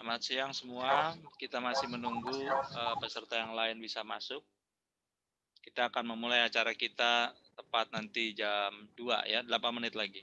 Selamat siang semua. Kita masih menunggu peserta yang lain bisa masuk. Kita akan memulai acara kita tepat nanti jam 2 ya, 8 menit lagi.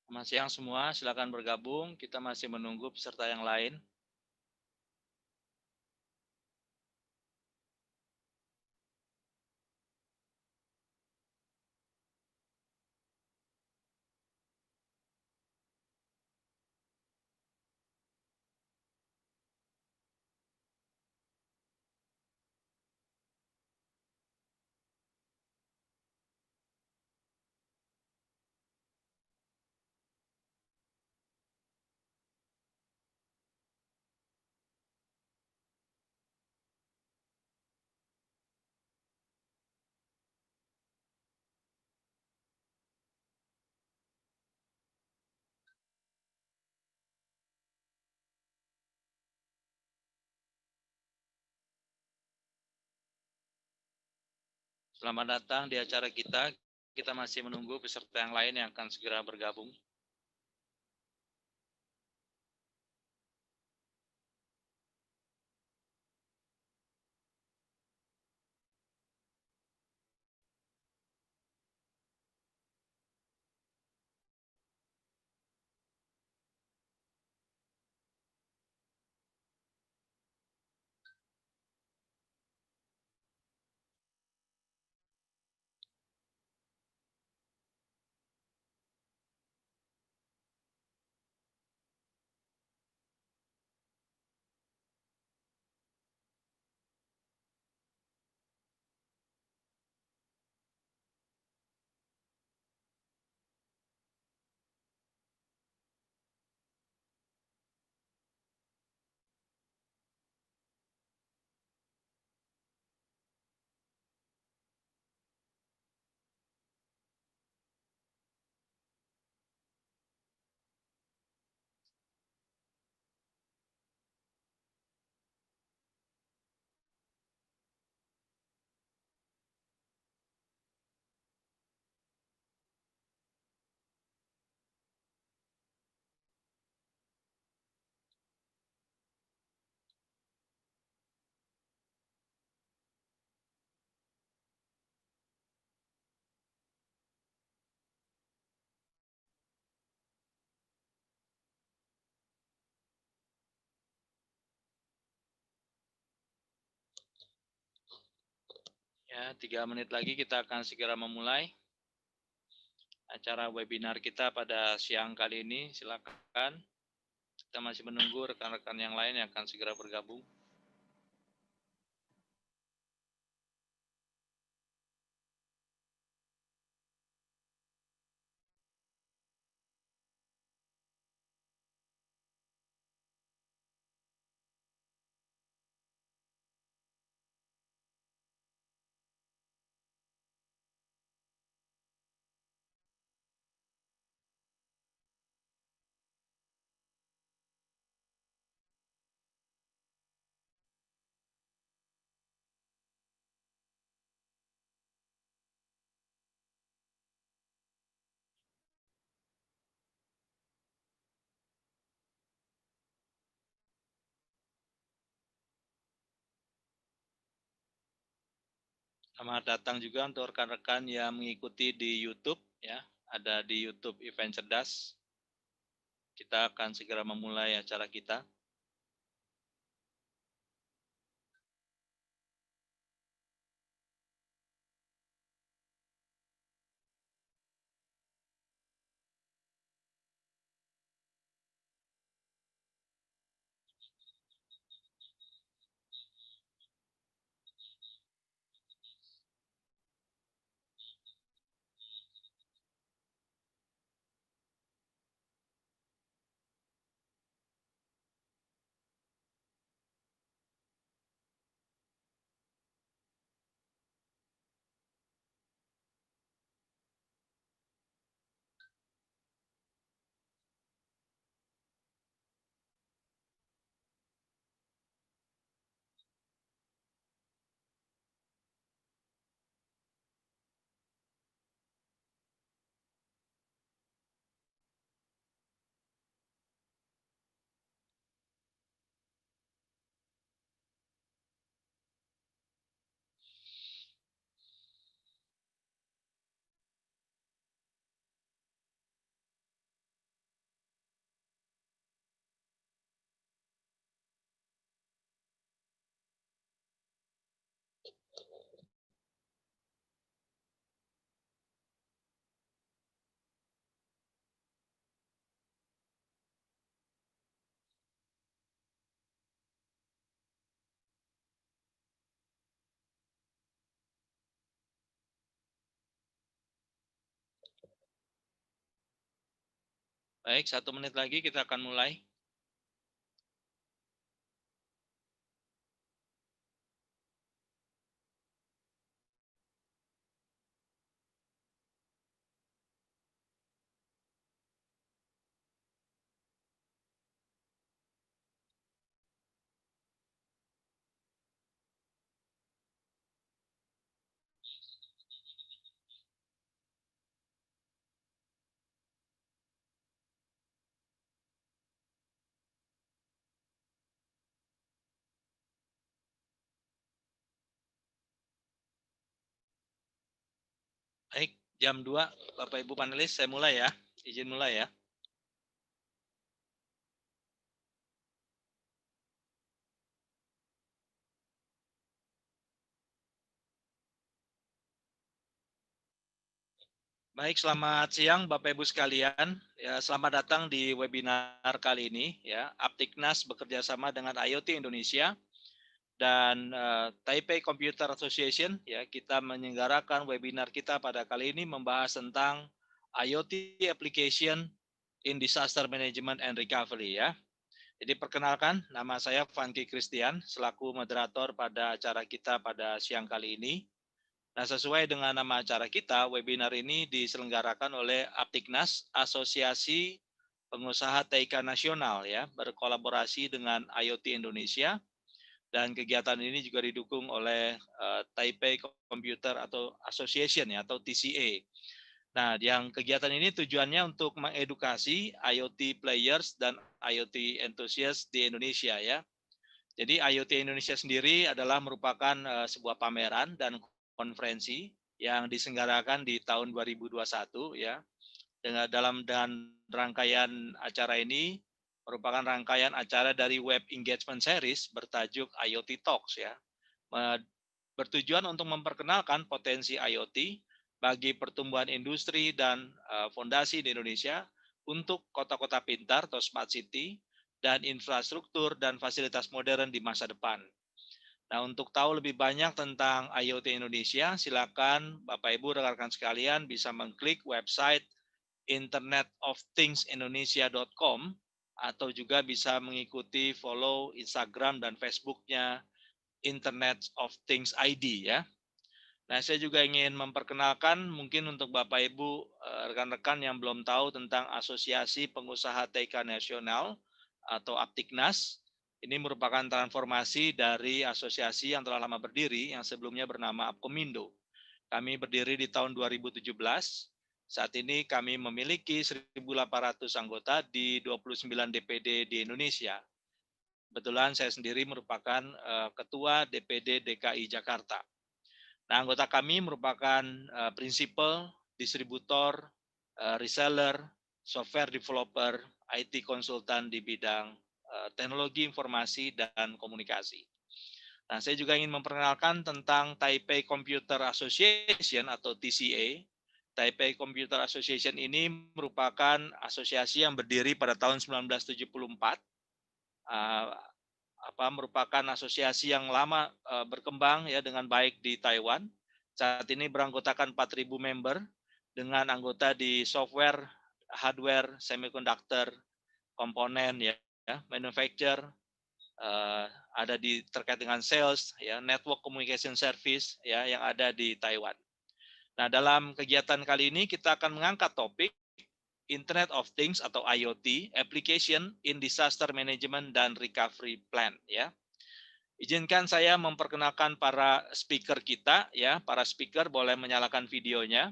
Selamat siang semua, silakan bergabung. Kita masih menunggu peserta yang lain. Selamat datang di acara kita. Kita masih menunggu peserta yang lain yang akan segera bergabung. Ya, 3 menit lagi kita akan segera memulai acara webinar kita pada siang kali ini. Silakan. Kita masih menunggu rekan-rekan yang lain yang akan segera bergabung. Selamat datang juga untuk rekan-rekan yang mengikuti di YouTube ya. Ada di YouTube Event Cerdas. Kita akan segera memulai acara kita. Baik, 1 menit lagi kita akan mulai. Baik, jam 2, Bapak Ibu panelis, saya mulai ya. Izin mulai ya. Baik, selamat siang Bapak Ibu sekalian. Ya, selamat datang di webinar kali ini ya. Aptiknas bekerja sama dengan IoT Indonesia dan Taipei Computer Association ya, kita menyelenggarakan webinar kita pada kali ini membahas tentang IoT application in disaster management and recovery ya. Jadi perkenalkan, nama saya Vanki Christian selaku moderator pada acara kita pada siang kali ini. Nah, sesuai dengan nama acara kita, webinar ini diselenggarakan oleh Aptiknas, Asosiasi Pengusaha TIK Nasional ya, berkolaborasi dengan IoT Indonesia, dan kegiatan ini juga didukung oleh Taipei Computer atau Association ya, atau TCA. Nah, yang kegiatan ini tujuannya untuk mengedukasi IoT players dan IoT enthusiast di Indonesia ya. Jadi IoT Indonesia sendiri adalah merupakan sebuah pameran dan konferensi yang diselenggarakan di tahun 2021 ya. Dan rangkaian acara ini merupakan rangkaian acara dari web engagement series bertajuk IoT Talks ya. Bertujuan untuk memperkenalkan potensi IoT bagi pertumbuhan industri dan fondasi di Indonesia untuk kota-kota pintar atau smart city dan infrastruktur dan fasilitas modern di masa depan. Nah, untuk tahu lebih banyak tentang IoT Indonesia, silakan Bapak Ibu rekan-rekan sekalian bisa mengklik website internetofthingsindonesia.com atau juga bisa mengikuti follow Instagram dan Facebook-nya Internet of Things ID ya. Nah, saya juga ingin memperkenalkan mungkin untuk Bapak Ibu rekan-rekan yang belum tahu tentang Asosiasi Pengusaha TIK Nasional atau Aptiknas. Ini merupakan transformasi dari asosiasi yang telah lama berdiri yang sebelumnya bernama Apkomindo. Kami berdiri di tahun 2017. Saat ini kami memiliki 1.800 anggota di 29 DPD di Indonesia. Kebetulan saya sendiri merupakan Ketua DPD DKI Jakarta. Nah, anggota kami merupakan prinsipal, distributor, reseller, software developer, IT konsultan di bidang teknologi informasi dan komunikasi. Nah, saya juga ingin memperkenalkan tentang Taipei Computer Association atau TCA. Taipei Computer Association ini merupakan asosiasi yang berdiri pada tahun 1974. Merupakan asosiasi yang lama berkembang ya dengan baik di Taiwan. Saat ini beranggotakan 4.000 member dengan anggota di software, hardware, semiconductor, komponen ya, manufacture, ada di terkait dengan sales ya, network communication service ya yang ada di Taiwan. Nah, dalam kegiatan kali ini kita akan mengangkat topik Internet of Things atau IoT, application in disaster management dan recovery plan ya. Izinkan saya memperkenalkan para speaker kita ya. Para speaker boleh menyalakan videonya.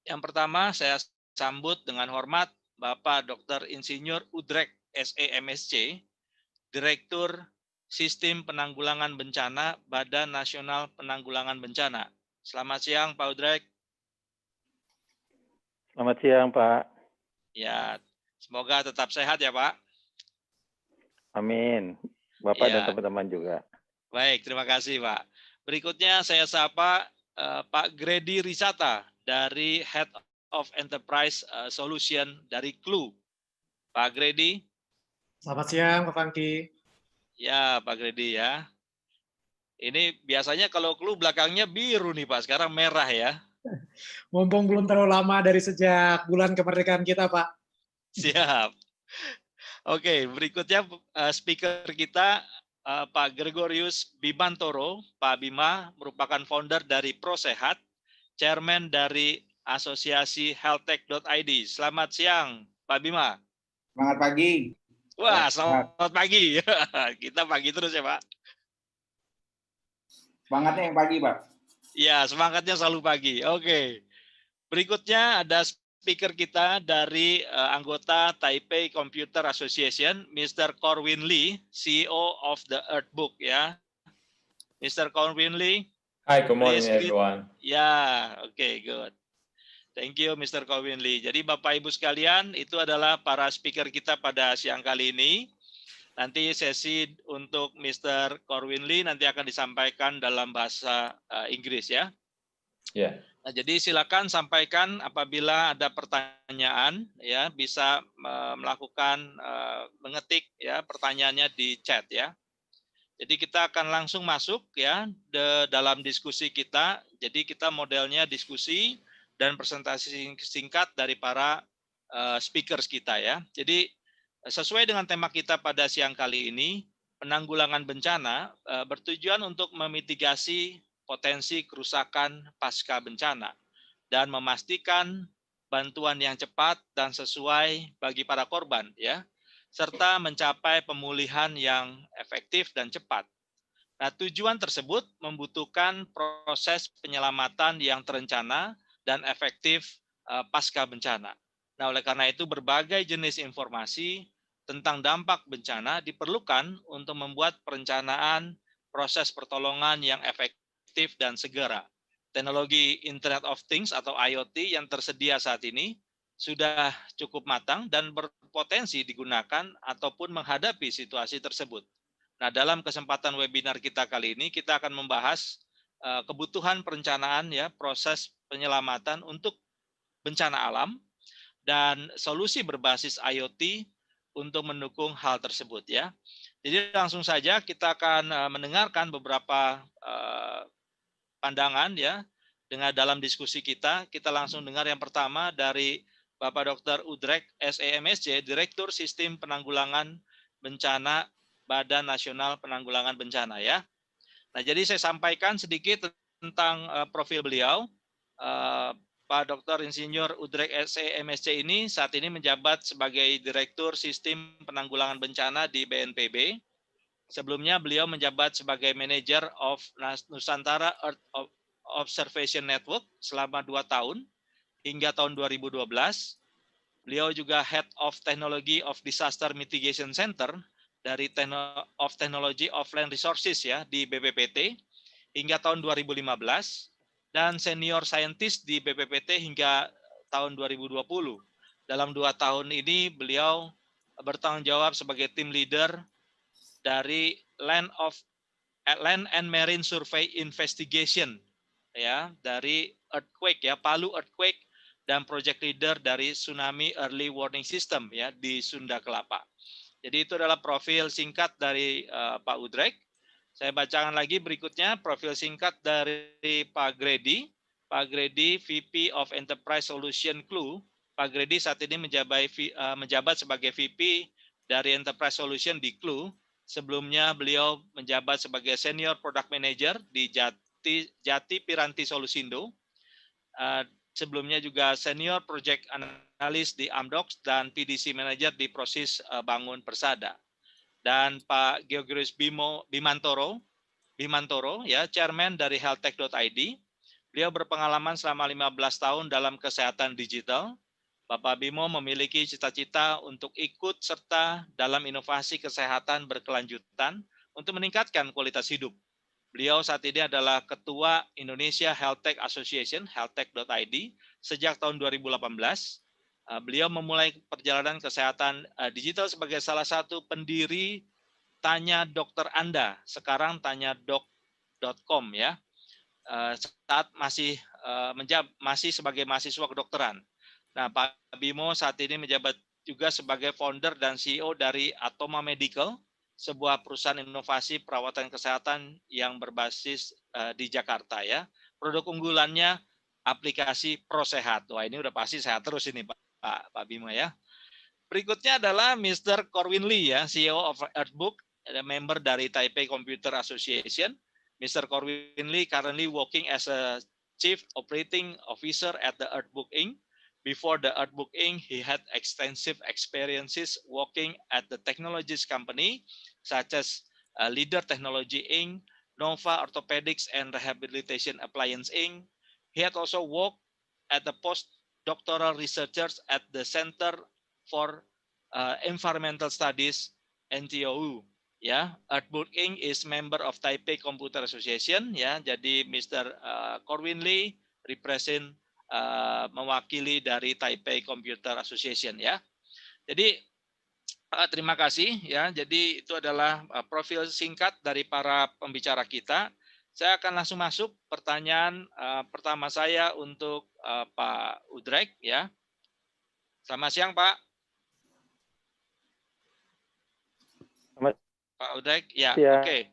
Yang pertama saya sambut dengan hormat Bapak Dr. Insinyur Udrek SEMSC, Direktur Sistem Penanggulangan Bencana Badan Nasional Penanggulangan Bencana. Selamat siang Pak Udrek. Selamat siang Pak. Ya, semoga tetap sehat ya Pak. Amin. Bapak ya. Dan teman-teman juga. Baik, terima kasih Pak. Berikutnya saya sapa Pak Gredi Risata dari Head of Enterprise Solution dari Clue. Pak Gredi. Selamat siang Pak Fangki. Ya Pak Gredi ya. Ini biasanya kalau Clue belakangnya biru nih Pak, sekarang merah ya. Mumpung belum terlalu lama dari sejak bulan kemerdekaan kita Pak. Siap. Oke, berikutnya speaker kita Pak Gregorius Bimantoro. Pak Bima merupakan founder dari ProSehat, chairman dari Asosiasi Healthtech.id. Selamat siang, Pak Bima. Selamat pagi. Wah, selamat pagi. Kita pagi terus ya, Pak. Semangatnya yang pagi, Pak. Ya, semangatnya selalu pagi. Oke. Berikutnya ada speaker kita dari anggota Taipei Computer Association, Mr. Corwin Lee, CEO of the Earthbook ya. Mr. Corwin Lee. Hi, good morning everyone. Ya, oke, good. Thank you Mr. Corwin Lee. Jadi Bapak Ibu sekalian, itu adalah para speaker kita pada siang kali ini. Nanti sesi untuk Mr. Corwin Lee nanti akan disampaikan dalam bahasa Inggris ya. Ya. Nah, jadi silakan sampaikan apabila ada pertanyaan ya, bisa melakukan mengetik ya pertanyaannya di chat ya. Jadi kita akan langsung masuk ya dalam diskusi kita. Jadi kita modelnya diskusi dan presentasi singkat dari para speakers kita ya. Jadi sesuai dengan tema kita pada siang kali ini, penanggulangan bencana bertujuan untuk memitigasi potensi kerusakan pasca bencana dan memastikan bantuan yang cepat dan sesuai bagi para korban ya, serta mencapai pemulihan yang efektif dan cepat. Nah, tujuan tersebut membutuhkan proses penyelamatan yang terencana dan efektif pasca bencana. Nah, oleh karena itu berbagai jenis informasi tentang dampak bencana diperlukan untuk membuat perencanaan proses pertolongan yang efektif dan segera. Teknologi Internet of Things atau IoT yang tersedia saat ini sudah cukup matang dan berpotensi digunakan ataupun menghadapi situasi tersebut. Nah, dalam kesempatan webinar kita kali ini kita akan membahas kebutuhan perencanaan ya, proses penyelamatan untuk bencana alam dan solusi berbasis IoT untuk mendukung hal tersebut ya. Jadi langsung saja kita akan mendengarkan beberapa pandangan ya dengan dalam diskusi kita. Kita langsung dengar yang pertama dari Bapak Dr. Udrek SEMSC, Direktur Sistem Penanggulangan Bencana Badan Nasional Penanggulangan Bencana ya. Nah, jadi saya sampaikan sedikit tentang profil beliau. Pak Dr. Insinyur Udrek SEMSC ini saat ini menjabat sebagai Direktur Sistem Penanggulangan Bencana di BNPB. Sebelumnya beliau menjabat sebagai Manager of Nusantara Earth Observation Network selama 2 tahun hingga tahun 2012. Beliau juga Head of Technology of Disaster Mitigation Center dari Technology of Land Resources ya di BPPT. hingga tahun 2015 dan Senior Scientist di BPPT hingga tahun 2020. Dalam 2 tahun ini beliau bertanggung jawab sebagai tim leader dari Land and Marine Survey Investigation ya, dari earthquake ya, Palu earthquake, dan project leader dari Tsunami Early Warning System ya di Sunda Kelapa. Jadi itu adalah profil singkat dari Pak Udrek. Saya bacakan lagi berikutnya profil singkat dari Pak Grady. Pak Grady VP of Enterprise Solution Clue. Pak Grady saat ini menjabat sebagai VP dari Enterprise Solution di Clue. Sebelumnya beliau menjabat sebagai Senior Product Manager di Jati Piranti Solusindo. Sebelumnya juga Senior Project Analyst di Amdocs dan PDC Manager di Proses Bangun Persada. Dan Pak Georgios Bimantoro ya, Chairman dari healthtech.id. Beliau berpengalaman selama 15 tahun dalam kesehatan digital. Bapak Bimo memiliki cita-cita untuk ikut serta dalam inovasi kesehatan berkelanjutan untuk meningkatkan kualitas hidup. Beliau saat ini adalah Ketua Indonesia Healthtech Association, healthtech.id, sejak tahun 2018. Beliau memulai perjalanan kesehatan digital sebagai salah satu pendiri Tanya Dokter Anda, sekarang tanyadoc.com ya, saat masih sebagai mahasiswa kedokteran. Nah, Pak Bimo saat ini menjabat juga sebagai founder dan CEO dari Atoma Medical, sebuah perusahaan inovasi perawatan kesehatan yang berbasis di Jakarta ya. Produk unggulannya aplikasi ProSehat. Wah, ini udah pasti sehat terus ini Pak Bimo ya. Berikutnya adalah Mr. Corwin Lee ya, CEO of Earthbook, member dari Taipei Computer Association. Mr. Corwin Lee currently working as a Chief Operating Officer at the Earthbook Inc. Before the Earthbook Inc., he had extensive experiences working at the technologies company such as Leader Technology Inc., Nova Orthopedics and Rehabilitation Appliance Inc. He had also worked at the postdoctoral researchers at the Center for Environmental Studies, NTOU. Ya, Earthbook Inc. is member of Taipei Computer Association. Ya, jadi Mr. Corwin Lee represent mewakili dari Taipei Computer Association ya. Jadi terima kasih ya. Jadi itu adalah profil singkat dari para pembicara kita. Saya akan langsung masuk pertanyaan pertama saya untuk Pak Udrek ya. Selamat siang Pak. Pak Udrek ya, oke.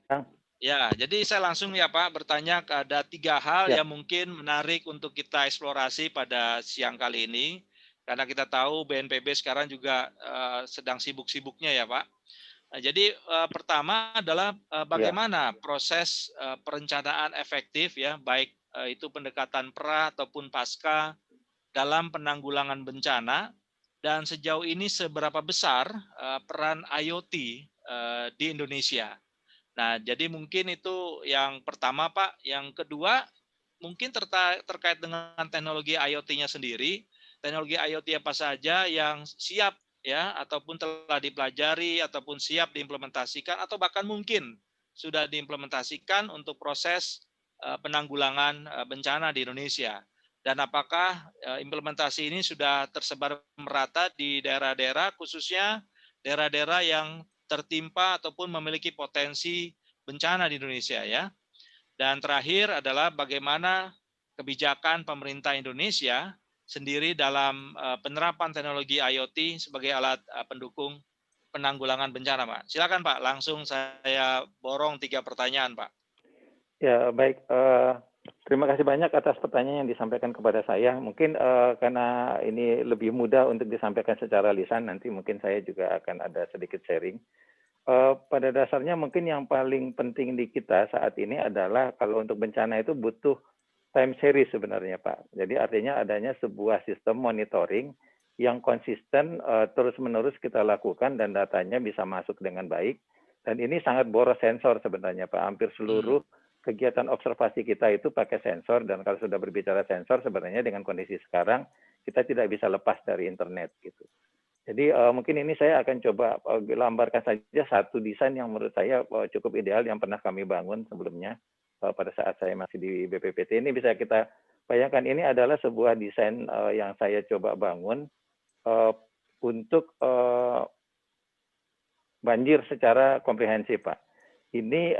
Ya, jadi saya langsung ya Pak bertanya, ada 3 hal yang mungkin menarik untuk kita eksplorasi pada siang kali ini. Karena kita tahu BNPB sekarang juga sedang sibuk-sibuknya ya Pak. Nah, jadi pertama adalah bagaimana proses perencanaan efektif ya, baik itu pendekatan pra ataupun pasca dalam penanggulangan bencana, dan sejauh ini seberapa besar peran IoT di Indonesia. Nah, jadi mungkin itu yang pertama, Pak. Yang kedua, mungkin terkait dengan teknologi IoT-nya sendiri. Teknologi IoT apa saja yang siap ya, ataupun telah dipelajari, ataupun siap diimplementasikan, atau bahkan mungkin sudah diimplementasikan untuk proses penanggulangan bencana di Indonesia. Dan apakah implementasi ini sudah tersebar merata di daerah-daerah, khususnya daerah-daerah yang tertimpa ataupun memiliki potensi bencana di Indonesia ya. Dan terakhir adalah bagaimana kebijakan pemerintah Indonesia sendiri dalam penerapan teknologi IoT sebagai alat pendukung penanggulangan bencana, Pak. Silakan Pak, langsung saya borong 3 pertanyaan, Pak. Ya, baik. Terima kasih banyak atas pertanyaan yang disampaikan kepada saya. Mungkin karena ini lebih mudah untuk disampaikan secara lisan, nanti mungkin saya juga akan ada sedikit sharing. Pada dasarnya mungkin yang paling penting di kita saat ini adalah kalau untuk bencana itu butuh time series sebenarnya Pak. Jadi artinya adanya sebuah sistem monitoring yang konsisten terus-menerus kita lakukan dan datanya bisa masuk dengan baik. Dan ini sangat boros sensor sebenarnya Pak. Hampir seluruh kegiatan observasi kita itu pakai sensor, dan kalau sudah berbicara sensor sebenarnya dengan kondisi sekarang kita tidak bisa lepas dari internet gitu. Jadi mungkin ini saya akan coba gambarkan saja satu desain yang menurut saya cukup ideal yang pernah kami bangun sebelumnya. pada saat saya masih di BPPT. Ini bisa kita bayangkan, ini adalah sebuah desain yang saya coba bangun untuk banjir secara komprehensif, Pak. Ini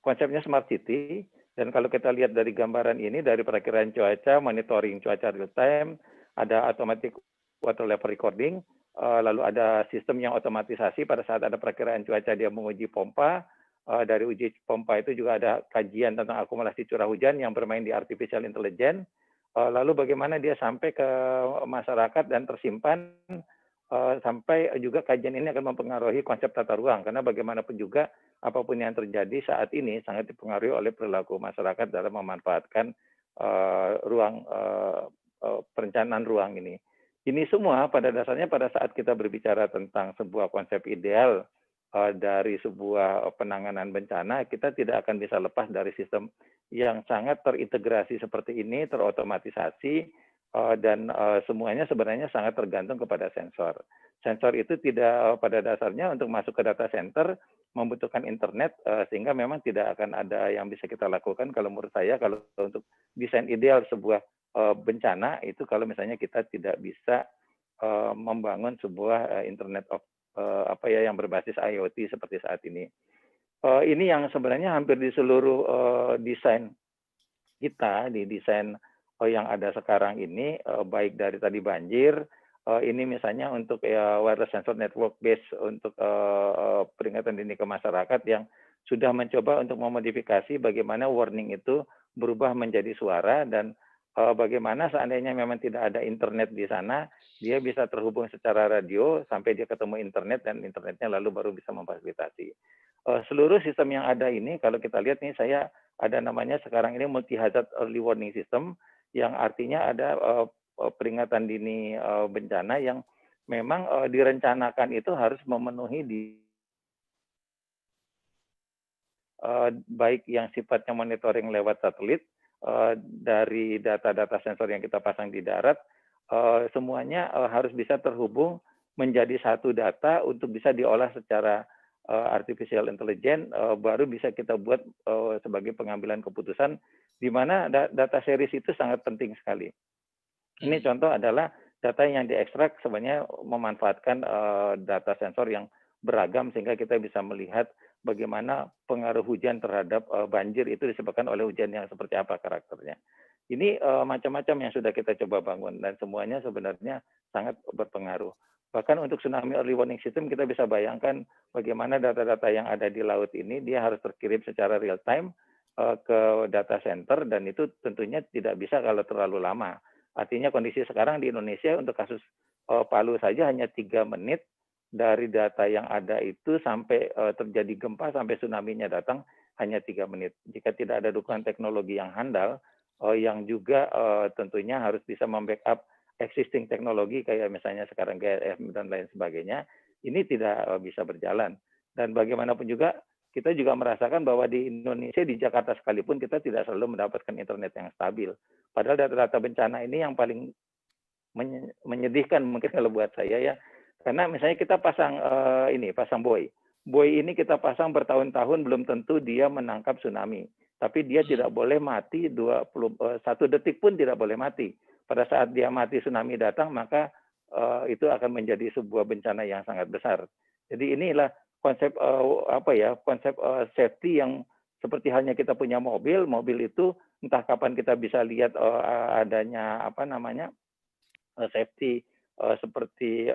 konsepnya smart city, dan kalau kita lihat dari gambaran ini, dari perakiraan cuaca, monitoring cuaca real time, ada automatic water level recording, lalu ada sistem yang otomatisasi pada saat ada perakiraan cuaca dia menguji pompa, dari uji pompa itu juga ada kajian tentang akumulasi curah hujan yang bermain di artificial intelligence, lalu bagaimana dia sampai ke masyarakat dan tersimpan, sampai juga kajian ini akan mempengaruhi konsep tata ruang, karena bagaimanapun juga apapun yang terjadi saat ini sangat dipengaruhi oleh perilaku masyarakat dalam memanfaatkan ruang perencanaan ruang ini. Ini semua pada dasarnya pada saat kita berbicara tentang sebuah konsep ideal dari sebuah penanganan bencana, kita tidak akan bisa lepas dari sistem yang sangat terintegrasi seperti ini, terotomatisasi, dan semuanya sebenarnya sangat tergantung kepada sensor. Sensor itu tidak pada dasarnya untuk masuk ke data center membutuhkan internet, sehingga memang tidak akan ada yang bisa kita lakukan kalau menurut saya, kalau untuk desain ideal sebuah bencana itu kalau misalnya kita tidak bisa membangun sebuah internet of yang berbasis IoT seperti saat ini. Ini yang sebenarnya hampir di seluruh desain kita, di desain yang ada sekarang ini, baik dari tadi banjir, ini misalnya untuk wireless sensor network base untuk peringatan dini ke masyarakat yang sudah mencoba untuk memodifikasi bagaimana warning itu berubah menjadi suara, dan bagaimana seandainya memang tidak ada internet di sana, dia bisa terhubung secara radio sampai dia ketemu internet, dan internetnya lalu baru bisa memfasilitasi. Seluruh sistem yang ada ini, kalau kita lihat nih, saya ada namanya sekarang ini multi hazard early warning system, yang artinya ada peringatan dini bencana yang memang direncanakan itu harus memenuhi baik yang sifatnya monitoring lewat satelit, dari data-data sensor yang kita pasang di darat, semuanya harus bisa terhubung menjadi satu data untuk bisa diolah secara artificial intelligence, baru bisa kita buat sebagai pengambilan keputusan, di mana data series itu sangat penting sekali. Ini contoh adalah data yang diekstrak sebenarnya memanfaatkan data sensor yang beragam, sehingga kita bisa melihat bagaimana pengaruh hujan terhadap banjir itu disebabkan oleh hujan yang seperti apa karakternya. Ini macam-macam yang sudah kita coba bangun, dan semuanya sebenarnya sangat berpengaruh. Bahkan untuk tsunami early warning system, kita bisa bayangkan bagaimana data-data yang ada di laut ini, dia harus terkirim secara real time ke data center, dan itu tentunya tidak bisa kalau terlalu lama. Artinya kondisi sekarang di Indonesia untuk kasus Palu saja hanya 3 menit dari data yang ada itu sampai terjadi gempa sampai tsunami-nya datang hanya 3 menit. Jika tidak ada dukungan teknologi yang handal, yang juga tentunya harus bisa membackup existing teknologi kayak misalnya sekarang GSM dan lain sebagainya, ini tidak bisa berjalan. Dan bagaimanapun juga kita juga merasakan bahwa di Indonesia, di Jakarta sekalipun, kita tidak selalu mendapatkan internet yang stabil. Padahal data-data bencana ini yang paling menyedihkan mungkin kalau buat saya ya, karena misalnya kita pasang pasang buoy. Buoy ini kita pasang bertahun-tahun, belum tentu dia menangkap tsunami. Tapi dia tidak boleh mati 1 detik pun tidak boleh mati. Pada saat dia mati tsunami datang, maka itu akan menjadi sebuah bencana yang sangat besar. Jadi inilah konsep konsep safety yang seperti halnya kita punya mobil itu entah kapan kita bisa lihat adanya safety seperti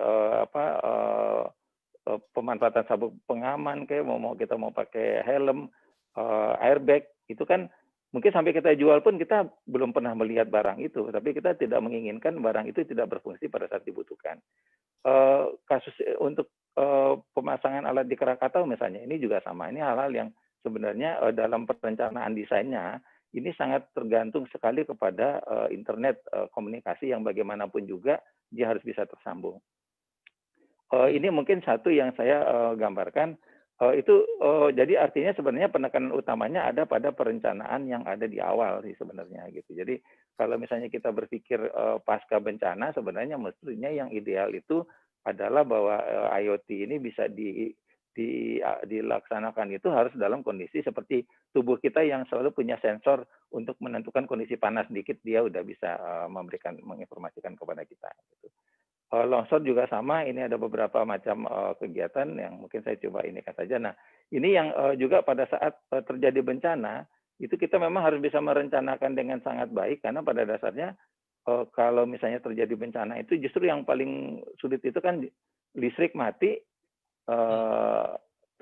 pemanfaatan sabuk pengaman, kayak kita mau pakai helm, airbag, itu kan mungkin sampai kita jual pun kita belum pernah melihat barang itu, tapi kita tidak menginginkan barang itu tidak berfungsi pada saat dibutuhkan. Kasus untuk pemasangan alat di Krakatau misalnya, ini juga sama. Ini hal-hal yang sebenarnya dalam perencanaan desainnya ini sangat tergantung sekali kepada internet komunikasi yang bagaimanapun juga dia harus bisa tersambung. Ini mungkin satu yang saya gambarkan. Jadi artinya sebenarnya penekanan utamanya ada pada perencanaan yang ada di awal sih sebenarnya gitu. Jadi kalau misalnya kita berpikir pasca bencana, sebenarnya mestinya yang ideal itu adalah bahwa IoT ini bisa dilaksanakan itu harus dalam kondisi seperti tubuh kita yang selalu punya sensor untuk menentukan kondisi panas dikit, dia udah bisa menginformasikan kepada kita. Gitu. Longsor juga sama, ini ada beberapa macam kegiatan yang mungkin saya coba ini saja. Nah, ini yang juga pada saat terjadi bencana, itu kita memang harus bisa merencanakan dengan sangat baik, karena pada dasarnya kalau misalnya terjadi bencana itu justru yang paling sulit itu kan listrik mati,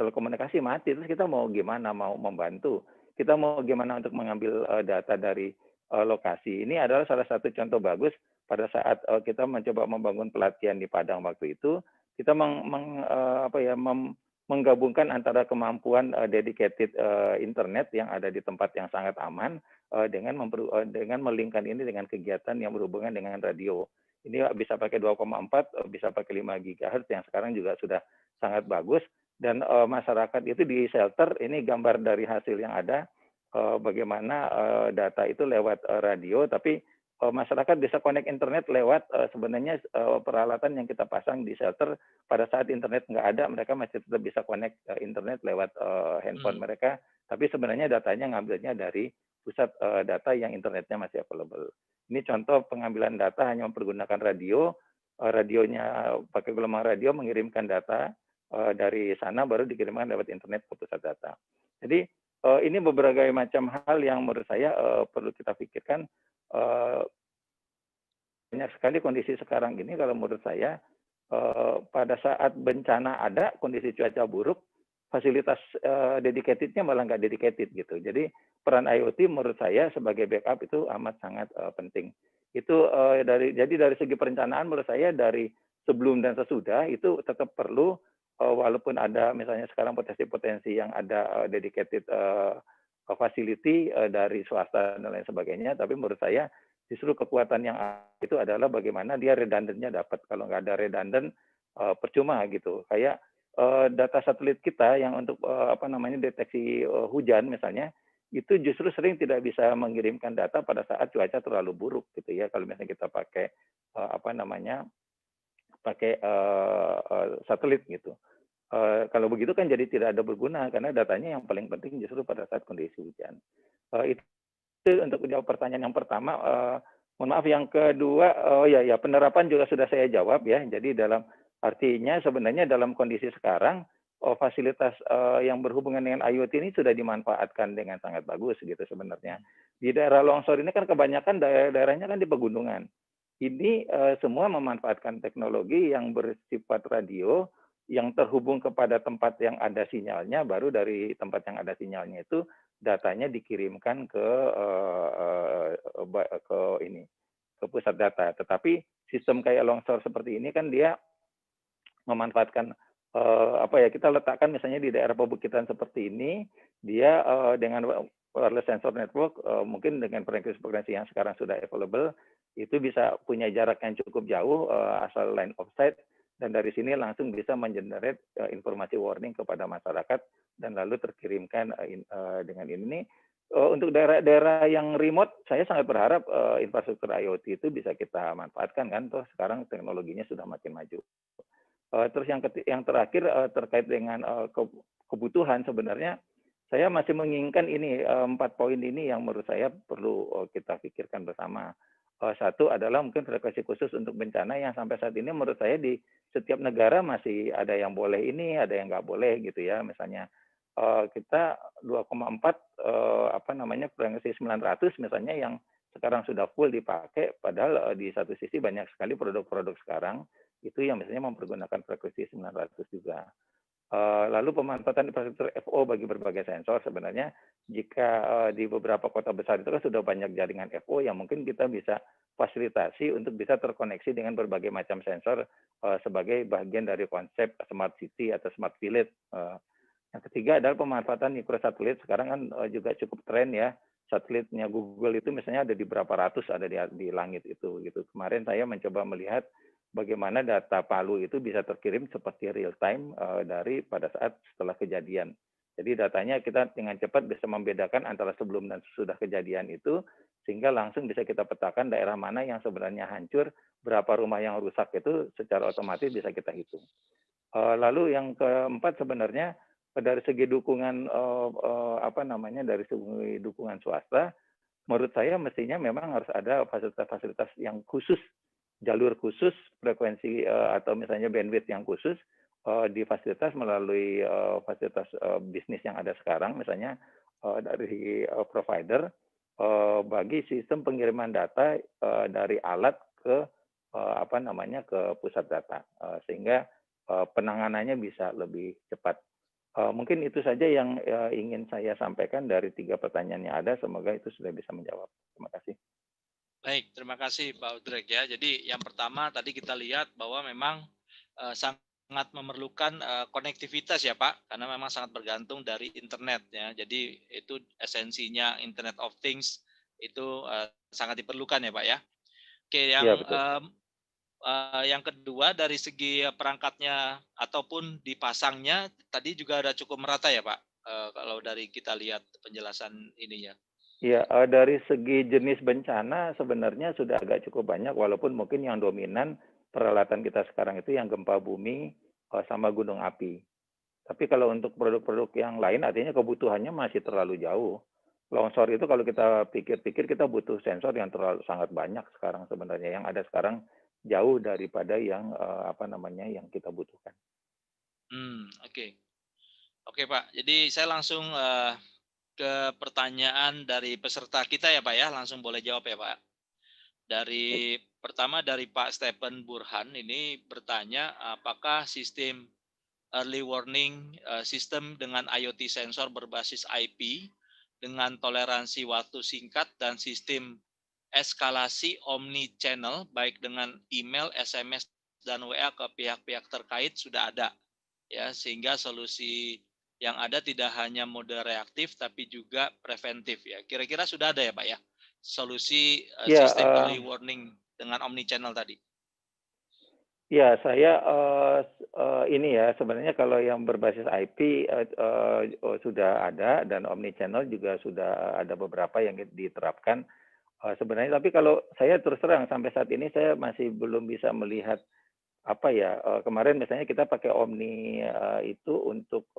telekomunikasi mati, terus kita mau gimana, mau membantu, kita mau gimana untuk mengambil data dari lokasi. Ini adalah salah satu contoh bagus pada saat kita mencoba membangun pelatihan di Padang waktu itu, kita menggabungkan antara kemampuan dedicated internet yang ada di tempat yang sangat aman dengan melingkan ini dengan kegiatan yang berhubungan dengan radio. Ini bisa pakai 2,4, bisa pakai 5 GHz yang sekarang juga sudah sangat bagus, dan masyarakat itu di shelter, ini gambar dari hasil yang ada, bagaimana data itu lewat radio, tapi masyarakat bisa connect internet lewat sebenarnya peralatan yang kita pasang di shelter. Pada saat internet nggak ada, mereka masih tetap bisa connect internet lewat handphone mereka, tapi sebenarnya datanya ngambilnya dari pusat data yang internetnya masih available. Ini contoh pengambilan data hanya mempergunakan radio, radionya pakai gelombang radio mengirimkan data dari sana, baru dikirimkan lewat internet ke pusat data. Jadi ini beberapa macam hal yang menurut saya perlu kita pikirkan. Banyak sekali kondisi sekarang ini kalau menurut saya pada saat bencana ada, kondisi cuaca buruk, fasilitas dedicatednya malah nggak dedicated gitu. Jadi peran IoT menurut saya sebagai backup itu amat sangat penting. Itu dari segi perencanaan menurut saya dari sebelum dan sesudah itu tetap perlu, walaupun ada misalnya sekarang potensi-potensi yang ada dedicated facility dari swasta dan lain sebagainya, tapi menurut saya justru kekuatan yang itu adalah bagaimana dia redundannya dapat. Kalau nggak ada redundant, percuma gitu. Kayak data satelit kita yang untuk deteksi hujan misalnya, itu justru sering tidak bisa mengirimkan data pada saat cuaca terlalu buruk gitu ya. Kalau misalnya kita pakai satelit gitu. Kalau begitu kan jadi tidak ada berguna, karena datanya yang paling penting justru pada saat kondisi hujan. Itu untuk menjawab pertanyaan yang pertama. Mohon maaf, yang kedua, penerapan juga sudah saya jawab ya. Jadi artinya sebenarnya dalam kondisi sekarang fasilitas yang berhubungan dengan IoT ini sudah dimanfaatkan dengan sangat bagus gitu sebenarnya. Di daerah longsor ini kan kebanyakan daerahnya kan di pegunungan. Ini semua memanfaatkan teknologi yang bersifat radio, yang terhubung kepada tempat yang ada sinyalnya, baru dari tempat yang ada sinyalnya itu datanya dikirimkan ke pusat data. Tetapi sistem kayak longsor seperti ini kan dia memanfaatkan kita letakkan misalnya di daerah perbukitan seperti ini, dia dengan wireless sensor network mungkin dengan frekuensi yang sekarang sudah available itu bisa punya jarak yang cukup jauh asal line of sight, dan dari sini langsung bisa mengenerate informasi warning kepada masyarakat dan lalu terkirimkan dengan ini. Untuk daerah-daerah yang remote, saya sangat berharap infrastruktur IoT itu bisa kita manfaatkan kan, toh sekarang teknologinya sudah makin maju. Terus yang terakhir terkait dengan kebutuhan, sebenarnya saya masih menginginkan ini 4 poin ini yang menurut saya perlu kita pikirkan bersama. Satu adalah mungkin frekuensi khusus untuk bencana yang sampai saat ini menurut saya di setiap negara masih ada yang boleh ini, ada yang nggak boleh gitu ya. Misalnya kita 2,4 frekuensi 900 misalnya yang sekarang sudah full dipakai, padahal di satu sisi banyak sekali produk-produk sekarang itu yang misalnya mempergunakan frekuensi 900 juga. Lalu pemanfaatan infrastruktur FO bagi berbagai sensor, sebenarnya jika di beberapa kota besar itu kan sudah banyak jaringan FO yang mungkin kita bisa fasilitasi untuk bisa terkoneksi dengan berbagai macam sensor sebagai bagian dari konsep smart city atau smart village. Yang ketiga adalah pemanfaatan mikrosatelit. Sekarang kan juga cukup tren ya, satelitnya Google itu misalnya ada di berapa ratus ada di langit itu gitu. Kemarin saya mencoba melihat bagaimana data Palu itu bisa terkirim seperti real time dari pada saat setelah kejadian. Jadi datanya kita dengan cepat bisa membedakan antara sebelum dan sesudah kejadian itu, sehingga langsung bisa kita petakan daerah mana yang sebenarnya hancur, berapa rumah yang rusak itu secara otomatis bisa kita hitung. Lalu yang keempat sebenarnya dari segi dukungan dari segi dukungan swasta, menurut saya mestinya memang harus ada fasilitas-fasilitas yang khusus, jalur khusus, frekuensi atau misalnya bandwidth yang khusus di fasilitas melalui fasilitas bisnis yang ada sekarang, misalnya dari provider bagi sistem pengiriman data dari alat ke ke pusat data, sehingga penanganannya bisa lebih cepat. Mungkin itu saja yang ingin saya sampaikan dari 3 pertanyaan yang ada. Semoga itu sudah bisa menjawab. Terima kasih. Baik, terima kasih Pak Udrek ya. Jadi yang pertama tadi kita lihat bahwa memang sangat memerlukan konektivitas ya Pak, karena memang sangat bergantung dari internet ya. Jadi itu esensinya Internet of Things itu sangat diperlukan ya Pak ya. Oke, Ya, betul. yang kedua dari segi perangkatnya ataupun dipasangnya tadi juga ada cukup merata ya Pak, kalau dari kita lihat penjelasan ininya. Iya, dari segi jenis bencana sebenarnya sudah agak cukup banyak, walaupun mungkin yang dominan peralatan kita sekarang itu yang gempa bumi sama gunung api. Tapi kalau untuk produk-produk yang lain, artinya kebutuhannya masih terlalu jauh. Longsor itu kalau kita pikir-pikir, kita butuh sensor yang terlalu sangat banyak sekarang sebenarnya. Yang ada sekarang jauh daripada yang yang kita butuhkan. Oke. Oke Pak, jadi saya langsung ke pertanyaan dari peserta kita ya Pak ya, langsung boleh jawab ya Pak. Pertama dari Pak Stephen Burhan ini bertanya apakah sistem early warning system dengan IoT sensor berbasis IP dengan toleransi waktu singkat dan sistem eskalasi omni channel baik dengan email, SMS dan WA ke pihak-pihak terkait sudah ada ya, sehingga solusi yang ada tidak hanya mode reaktif tapi juga preventif ya. Kira-kira sudah ada ya Pak ya solusi sistem early warning dengan omni channel tadi. Ya, saya ini ya sebenarnya kalau yang berbasis IP sudah ada dan omni channel juga sudah ada beberapa yang diterapkan sebenarnya. Tapi kalau saya terus terang sampai saat ini saya masih belum bisa melihat kemarin misalnya kita pakai omni itu untuk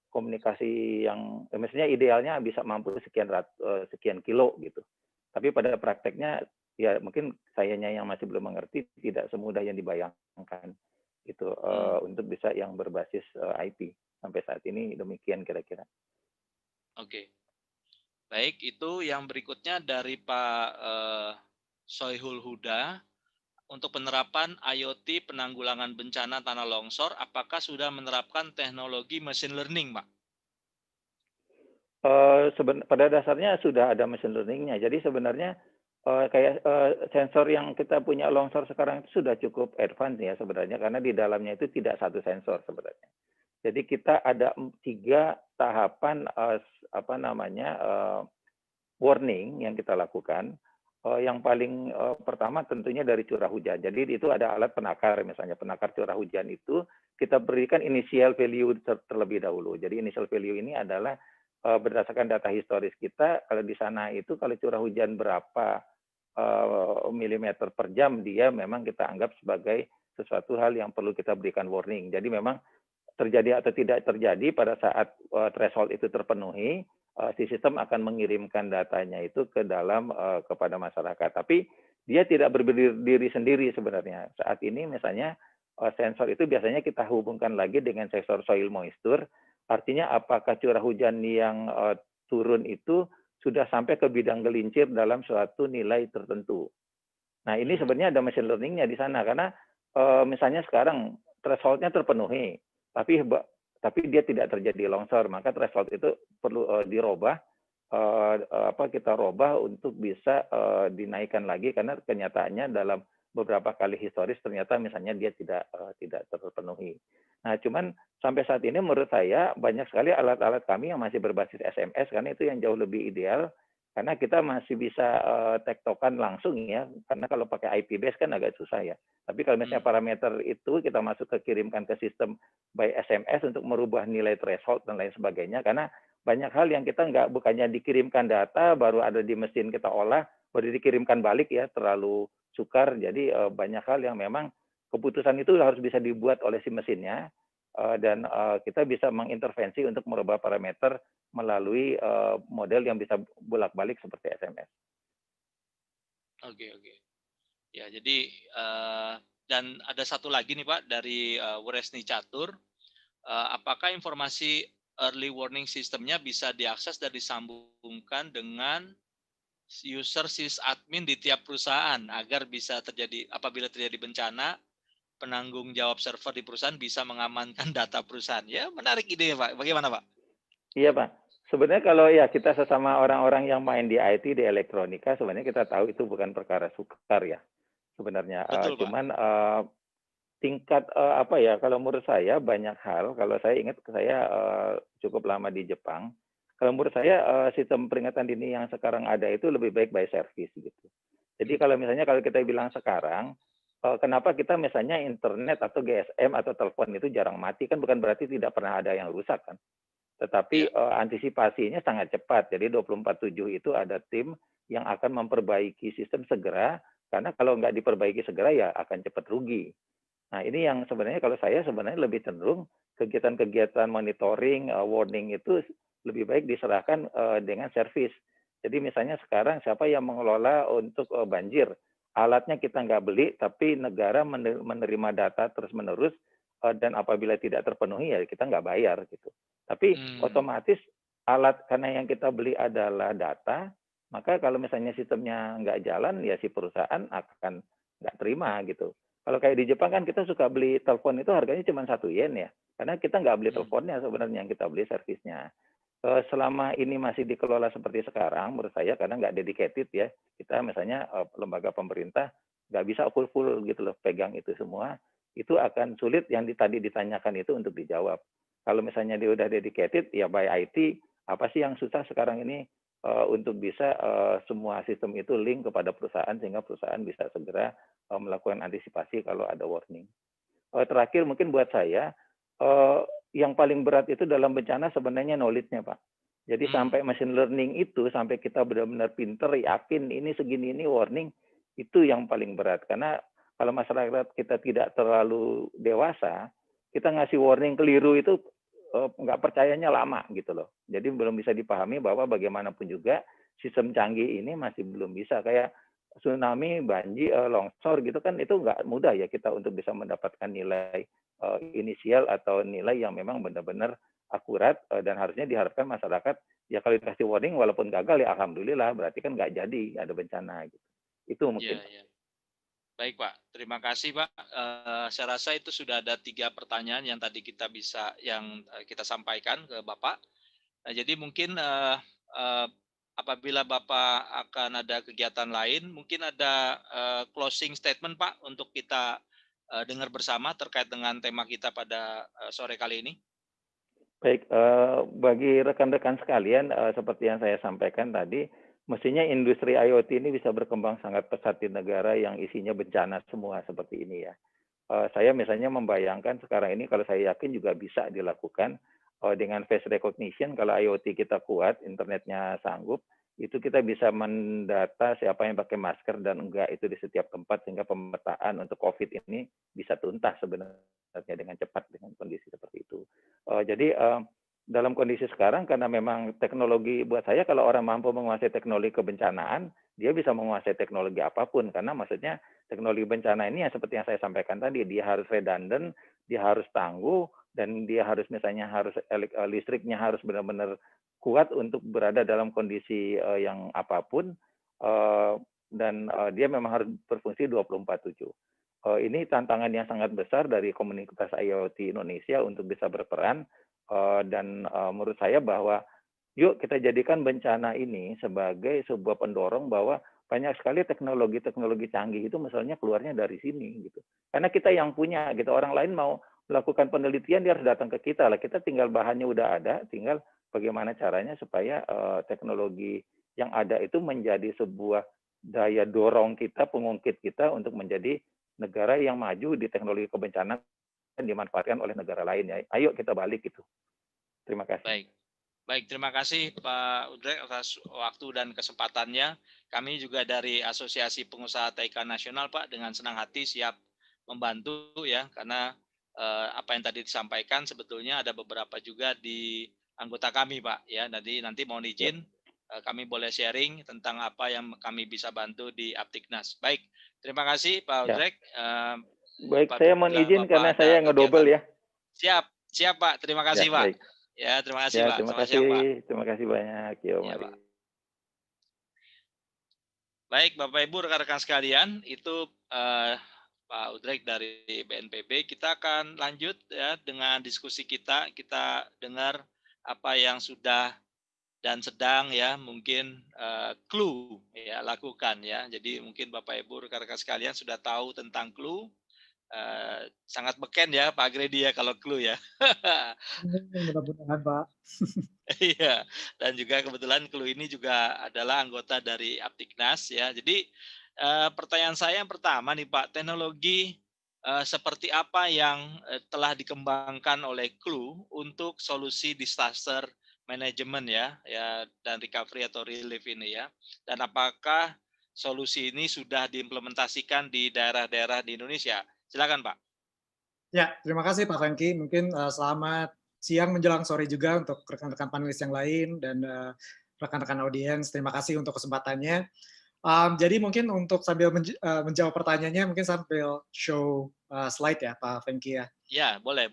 komunikasi yang misalnya idealnya bisa mampu sekian kilo gitu. Tapi pada prakteknya ya mungkin sayanya yang masih belum mengerti tidak semudah yang dibayangkan itu untuk bisa yang berbasis IP sampai saat ini demikian kira-kira. Oke, baik itu yang berikutnya dari Pak Soihul Huda untuk penerapan IoT penanggulangan bencana tanah longsor, apakah sudah menerapkan teknologi machine learning, Pak? Pada dasarnya sudah ada machine learning-nya. Jadi sebenarnya sensor yang kita punya longsor sekarang itu sudah cukup advance ya sebenarnya karena di dalamnya itu tidak satu sensor sebenarnya. Jadi kita ada 3 tahapan warning yang kita lakukan. Yang paling pertama tentunya dari curah hujan. Jadi itu ada alat penakar misalnya penakar curah hujan itu kita berikan initial value terlebih dahulu. Jadi initial value ini adalah berdasarkan data historis kita, kalau di sana itu kalau curah hujan berapa milimeter per jam, dia memang kita anggap sebagai sesuatu hal yang perlu kita berikan warning. Jadi memang terjadi atau tidak terjadi pada saat threshold itu terpenuhi, si sistem akan mengirimkan datanya itu ke dalam kepada masyarakat. Tapi dia tidak berdiri sendiri sebenarnya. Saat ini misalnya sensor itu biasanya kita hubungkan lagi dengan sensor soil moisture. Artinya apakah curah hujan yang turun itu sudah sampai ke bidang gelincir dalam suatu nilai tertentu. Nah ini sebenarnya ada machine learning-nya di sana karena misalnya sekarang threshold-nya terpenuhi, tapi dia tidak terjadi longsor, maka threshold itu perlu dirubah, kita robah untuk bisa dinaikkan lagi karena kenyataannya dalam beberapa kali historis ternyata misalnya dia tidak terpenuhi. Nah, cuman sampai saat ini menurut saya banyak sekali alat-alat kami yang masih berbasis SMS karena itu yang jauh lebih ideal karena kita masih bisa tektokan langsung ya. Karena kalau pakai IP base kan agak susah ya. Tapi kalau misalnya parameter itu kita masuk kirimkan ke sistem by SMS untuk merubah nilai threshold dan lain sebagainya karena banyak hal yang kita bukannya dikirimkan data baru ada di mesin kita olah baru dikirimkan balik ya terlalu sukar. Jadi banyak hal yang memang keputusan itu harus bisa dibuat oleh si mesinnya, dan kita bisa mengintervensi untuk merubah parameter melalui model yang bisa bolak-balik seperti SMS. Oke. Ya, jadi dan ada satu lagi nih Pak dari Wuresni Catur. Apakah informasi early warning sistemnya bisa diakses dan disambungkan dengan user sysadmin di tiap perusahaan agar bisa apabila terjadi bencana, penanggung jawab server di perusahaan bisa mengamankan data perusahaan. Ya, menarik ide Pak. Bagaimana Pak? Iya Pak. Sebenarnya kalau ya kita sesama orang-orang yang main di IT, di elektronika, sebenarnya kita tahu itu bukan perkara sukar ya. Sebenarnya Betul Pak. cuman tingkat apa ya, kalau menurut saya banyak hal, kalau saya ingat saya cukup lama di Jepang, kalau menurut saya sistem peringatan dini yang sekarang ada itu lebih baik by service gitu. Jadi kalau misalnya kalau kita bilang sekarang, kenapa kita misalnya internet atau GSM atau telepon itu jarang mati, kan bukan berarti tidak pernah ada yang rusak kan. Tetapi antisipasinya sangat cepat. Jadi 24/7 itu ada tim yang akan memperbaiki sistem segera, karena kalau nggak diperbaiki segera ya akan cepat rugi. Nah, ini yang sebenarnya kalau saya sebenarnya lebih cenderung kegiatan-kegiatan monitoring, warning itu lebih baik diserahkan dengan servis. Jadi misalnya sekarang siapa yang mengelola untuk banjir, alatnya kita nggak beli, tapi negara menerima data terus-menerus, dan apabila tidak terpenuhi ya kita nggak bayar gitu. Tapi otomatis alat, karena yang kita beli adalah data, maka kalau misalnya sistemnya nggak jalan ya si perusahaan akan nggak terima gitu. Kalau kayak di Jepang kan kita suka beli telepon itu harganya cuma 1 yen ya. Karena kita nggak beli teleponnya sebenarnya, yang kita beli servisnya. Selama ini masih dikelola seperti sekarang, menurut saya karena nggak dedicated ya. Kita misalnya lembaga pemerintah nggak bisa full gitu loh pegang itu semua. Itu akan sulit yang tadi ditanyakan itu untuk dijawab. Kalau misalnya dia udah dedicated ya by IT, apa sih yang susah sekarang ini untuk bisa semua sistem itu link kepada perusahaan sehingga perusahaan bisa segera melakukan antisipasi kalau ada warning. Terakhir mungkin buat saya, yang paling berat itu dalam bencana sebenarnya knowledge-nya Pak. Jadi sampai machine learning itu, sampai kita benar-benar pinter, yakin ini segini ini warning, itu yang paling berat. Karena kalau masyarakat kita tidak terlalu dewasa, kita ngasih warning keliru itu nggak percayanya lama gitu loh. Jadi belum bisa dipahami bahwa bagaimanapun juga sistem canggih ini masih belum bisa. Kayak tsunami, banjir, longsor gitu kan itu nggak mudah ya kita untuk bisa mendapatkan nilai inisial atau nilai yang memang benar-benar akurat, dan harusnya diharapkan masyarakat ya kalau dikasih warning walaupun gagal ya alhamdulillah berarti kan nggak jadi ada bencana gitu. Itu mungkin. Ya. Baik Pak, terima kasih Pak. Saya rasa itu sudah ada 3 pertanyaan yang tadi kita sampaikan ke Bapak. Nah, jadi mungkin apabila Bapak akan ada kegiatan lain, mungkin ada closing statement Pak untuk kita dengar bersama terkait dengan tema kita pada sore kali ini. Baik, bagi rekan-rekan sekalian, seperti yang saya sampaikan tadi, mestinya industri IoT ini bisa berkembang sangat pesat di negara yang isinya bencana semua seperti ini ya. Saya misalnya membayangkan sekarang ini kalau saya yakin juga bisa dilakukan dengan face recognition. Kalau IoT kita kuat, internetnya sanggup, itu kita bisa mendata siapa yang pakai masker dan enggak itu di setiap tempat, sehingga pemetaan untuk COVID ini bisa tuntas sebenarnya dengan cepat dengan kondisi seperti itu. Jadi dalam kondisi sekarang, karena memang teknologi buat saya kalau orang mampu menguasai teknologi kebencanaan, dia bisa menguasai teknologi apapun, karena maksudnya teknologi bencana ini ya seperti yang saya sampaikan tadi, dia harus redundant, dia harus tangguh, dan dia harus misalnya listriknya harus benar-benar kuat untuk berada dalam kondisi yang apapun, dan dia memang harus berfungsi 24/7. Ini tantangan yang sangat besar dari komunitas IoT Indonesia untuk bisa berperan, dan menurut saya bahwa yuk kita jadikan bencana ini sebagai sebuah pendorong bahwa banyak sekali teknologi-teknologi canggih itu misalnya keluarnya dari sini gitu. Karena kita yang punya gitu, orang lain mau melakukan penelitian dia harus datang ke kita lah. Kita tinggal bahannya udah ada, tinggal bagaimana caranya supaya teknologi yang ada itu menjadi sebuah daya dorong kita, pengungkit kita untuk menjadi negara yang maju di teknologi kebencanaan dan dimanfaatkan oleh negara lain ya. Ayo kita balik gitu. Terima kasih. Baik, terima kasih Pak Udrek atas waktu dan kesempatannya. Kami juga dari Asosiasi Pengusaha TIK Nasional Pak dengan senang hati siap membantu ya, karena apa yang tadi disampaikan sebetulnya ada beberapa juga di anggota kami, Pak, ya. Nanti mohon izin kami boleh sharing tentang apa yang kami bisa bantu di Aptiknas. Baik, terima kasih Pak Ya. Audrek. Baik, saya mohon Apabila izin Bapak karena ada saya ngedouble kegiatan. ya. Siap Pak. Terima kasih Ya, Pak. baik. Ya, terima kasih Ya, Pak. terima Selamat siang Pak. kasih. Terima kasih banyak. Yo, Ya, mari. Pak. Baik, Bapak Ibu rekan-rekan sekalian, itu Pak Udrek dari BNPB. Kita akan lanjut ya dengan diskusi kita. Kita dengar apa yang sudah dan sedang ya mungkin clue ya lakukan ya. Jadi mungkin Bapak Ibu rekan-rekan sekalian sudah tahu tentang clue. Sangat beken ya Pak Gredi ya kalau clue ya. Mudah-mudahan Pak. Iya, dan juga kebetulan Clue ini juga adalah anggota dari Aptiknas ya. Jadi pertanyaan saya yang pertama nih Pak, teknologi seperti apa yang telah dikembangkan oleh Clue untuk solusi disaster management ya dan recovery atau relief ini ya. Dan apakah solusi ini sudah diimplementasikan di daerah-daerah di Indonesia? Silakan Pak. Ya, terima kasih Pak Franky. Mungkin selamat siang menjelang sore juga untuk rekan-rekan panelis yang lain dan rekan-rekan audiens. Terima kasih untuk kesempatannya. Jadi mungkin untuk sambil menjawab pertanyaannya, mungkin sambil show slide ya Pak Franky ya. Ya, boleh.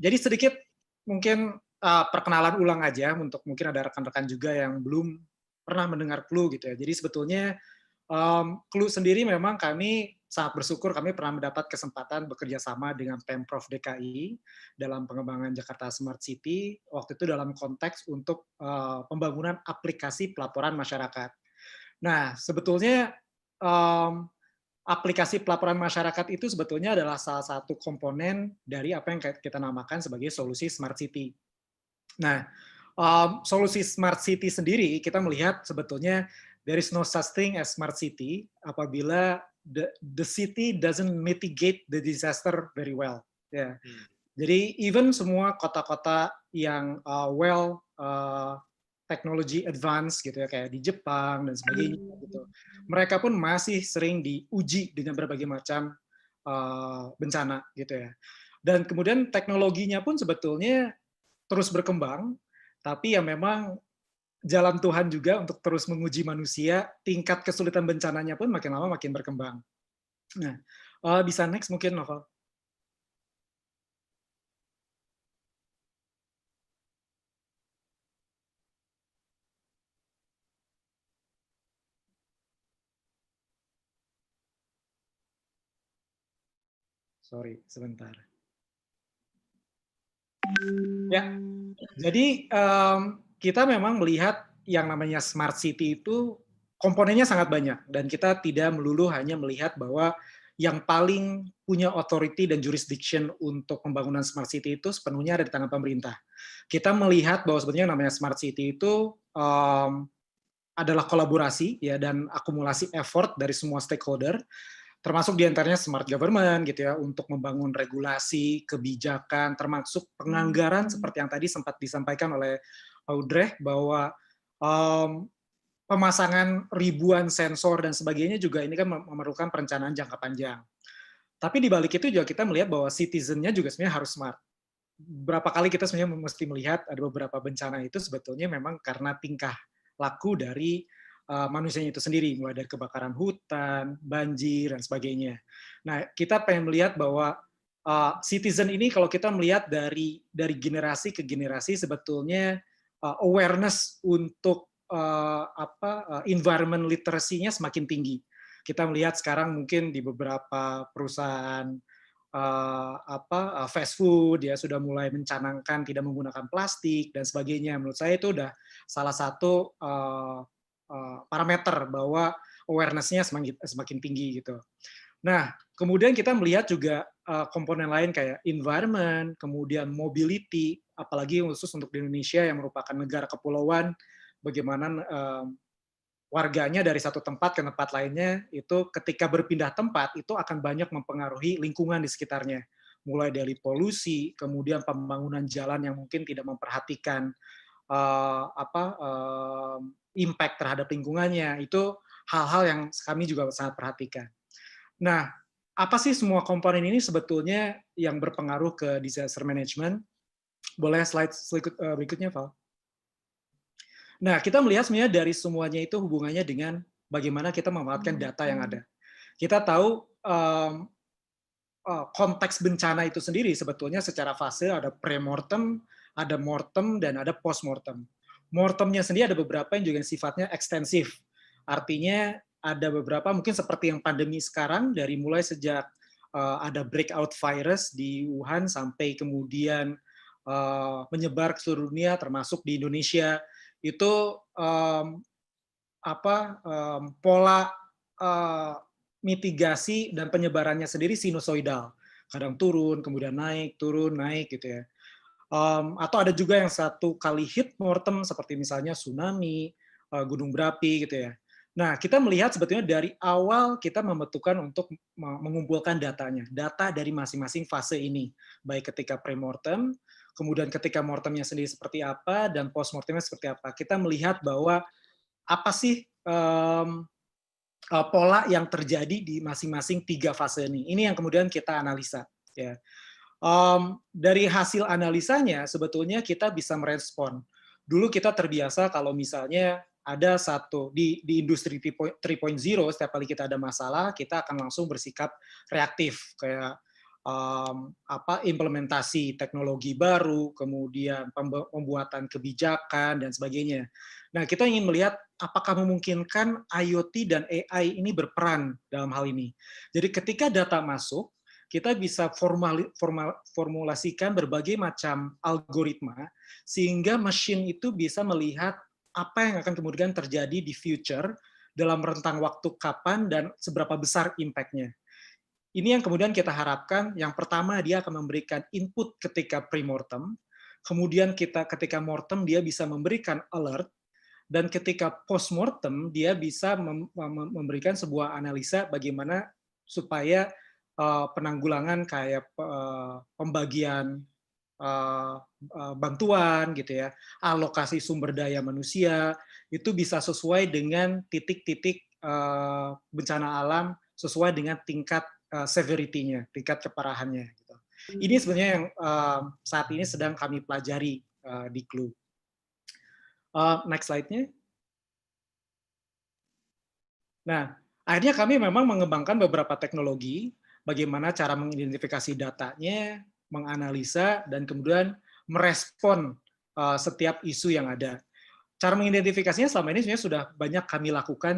Jadi sedikit mungkin perkenalan ulang aja untuk mungkin ada rekan-rekan juga yang belum pernah mendengar Clue gitu ya. Jadi sebetulnya Clue sendiri memang kami sangat bersyukur kami pernah mendapat kesempatan bekerja sama dengan Pemprov DKI dalam pengembangan Jakarta Smart City, waktu itu dalam konteks untuk pembangunan aplikasi pelaporan masyarakat. Nah, sebetulnya aplikasi pelaporan masyarakat itu sebetulnya adalah salah satu komponen dari apa yang kita namakan sebagai solusi Smart City. Nah, solusi Smart City sendiri kita melihat sebetulnya there is no such thing as Smart City apabila the city doesn't mitigate the disaster very well. Ya. Jadi even semua kota-kota yang teknologi advance gitu ya kayak di Jepang dan sebagainya gitu. Mereka pun masih sering diuji dengan berbagai macam bencana gitu ya. Dan kemudian teknologinya pun sebetulnya terus berkembang, tapi ya memang jalan Tuhan juga untuk terus menguji manusia, tingkat kesulitan bencananya pun makin lama makin berkembang. Nah, bisa next mungkin Novel. Sorry, sebentar. Ya, jadi kita memang melihat yang namanya Smart City itu komponennya sangat banyak dan kita tidak melulu hanya melihat bahwa yang paling punya authority dan jurisdiction untuk pembangunan Smart City itu sepenuhnya ada di tangan pemerintah. Kita melihat bahwa sebetulnya namanya Smart City itu adalah kolaborasi ya dan akumulasi effort dari semua stakeholder, termasuk diantaranya smart government gitu ya untuk membangun regulasi, kebijakan, termasuk penganggaran seperti yang tadi sempat disampaikan oleh Audrey bahwa pemasangan ribuan sensor dan sebagainya juga ini kan memerlukan perencanaan jangka panjang. Tapi di balik itu juga kita melihat bahwa citizen-nya juga sebenarnya harus smart. Berapa kali kita sebenarnya mesti melihat ada beberapa bencana itu sebetulnya memang karena tingkah laku dari manusianya itu sendiri, mulai dari kebakaran hutan, banjir, dan sebagainya. Nah, kita pengen melihat bahwa citizen ini kalau kita melihat dari generasi ke generasi sebetulnya awareness untuk environment literacy-nya semakin tinggi. Kita melihat sekarang mungkin di beberapa perusahaan fast food ya sudah mulai mencanangkan tidak menggunakan plastik dan sebagainya. Menurut saya itu udah salah satu parameter bahwa awareness-nya semakin tinggi gitu. Nah, kemudian kita melihat juga komponen lain kayak environment, kemudian mobility, apalagi khusus untuk di Indonesia yang merupakan negara kepulauan, bagaimana warganya dari satu tempat ke tempat lainnya itu ketika berpindah tempat itu akan banyak mempengaruhi lingkungan di sekitarnya. Mulai dari polusi, kemudian pembangunan jalan yang mungkin tidak memperhatikan impact terhadap lingkungannya, itu hal-hal yang kami juga sangat perhatikan. Nah, apa sih semua komponen ini sebetulnya yang berpengaruh ke disaster management? Boleh slide berikutnya, Val? Nah, kita melihat sebenarnya dari semuanya itu hubungannya dengan bagaimana kita memanfaatkan data yang ada. Kita tahu konteks bencana itu sendiri sebetulnya secara fase ada pre-mortem, ada mortem, dan ada post-mortem. Mortemnya sendiri ada beberapa yang juga sifatnya ekstensif. Artinya ada beberapa mungkin seperti yang pandemi sekarang, dari mulai sejak ada breakout virus di Wuhan sampai kemudian menyebar ke seluruh dunia, termasuk di Indonesia, itu pola mitigasi dan penyebarannya sendiri sinusoidal, kadang turun, kemudian naik, turun, naik gitu ya. Atau ada juga yang satu kali hit mortem seperti misalnya tsunami, gunung berapi gitu ya. Nah, kita melihat sebetulnya dari awal kita membutuhkan untuk mengumpulkan datanya, data dari masing-masing fase ini, baik ketika pre-mortem, kemudian ketika mortemnya sendiri seperti apa, dan post-mortemnya seperti apa. Kita melihat bahwa apa sih pola yang terjadi di masing-masing 3 fase ini. Ini yang kemudian kita analisa. Ya. Dari hasil analisanya, sebetulnya kita bisa merespon. Dulu kita terbiasa kalau misalnya ada satu di industri 3.0, setiap kali kita ada masalah, kita akan langsung bersikap reaktif, kayak implementasi teknologi baru, kemudian pembuatan kebijakan dan sebagainya. Nah, kita ingin melihat apakah memungkinkan IoT dan AI ini berperan dalam hal ini. Jadi ketika data masuk, kita bisa formulasikan berbagai macam algoritma sehingga mesin itu bisa melihat apa yang akan kemudian terjadi di future dalam rentang waktu kapan dan seberapa besar impact-nya. Ini yang kemudian kita harapkan. Yang pertama, dia akan memberikan input ketika pre-mortem, kemudian ketika mortem dia bisa memberikan alert, dan ketika post-mortem dia bisa memberikan sebuah analisa bagaimana supaya penanggulangan kayak pembagian bantuan gitu ya, alokasi sumber daya manusia itu bisa sesuai dengan titik-titik bencana alam sesuai dengan tingkat severity-nya, tingkat keparahannya. Gitu. Ini sebenarnya yang saat ini sedang kami pelajari di Clue. Next slide-nya. Nah, akhirnya kami memang mengembangkan beberapa teknologi, bagaimana cara mengidentifikasi datanya, menganalisa, dan kemudian merespon setiap isu yang ada. Cara mengidentifikasinya selama ini sebenarnya sudah banyak kami lakukan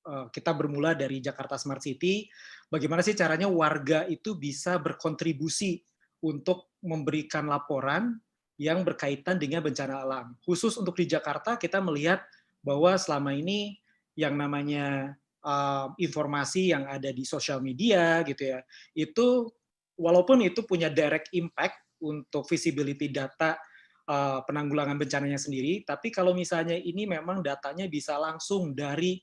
kita bermula dari Jakarta Smart City, bagaimana sih caranya warga itu bisa berkontribusi untuk memberikan laporan yang berkaitan dengan bencana alam. Khusus untuk di Jakarta, kita melihat bahwa selama ini yang namanya informasi yang ada di sosial media gitu ya, itu walaupun itu punya direct impact untuk visibility data penanggulangan bencananya sendiri, tapi kalau misalnya ini memang datanya bisa langsung dari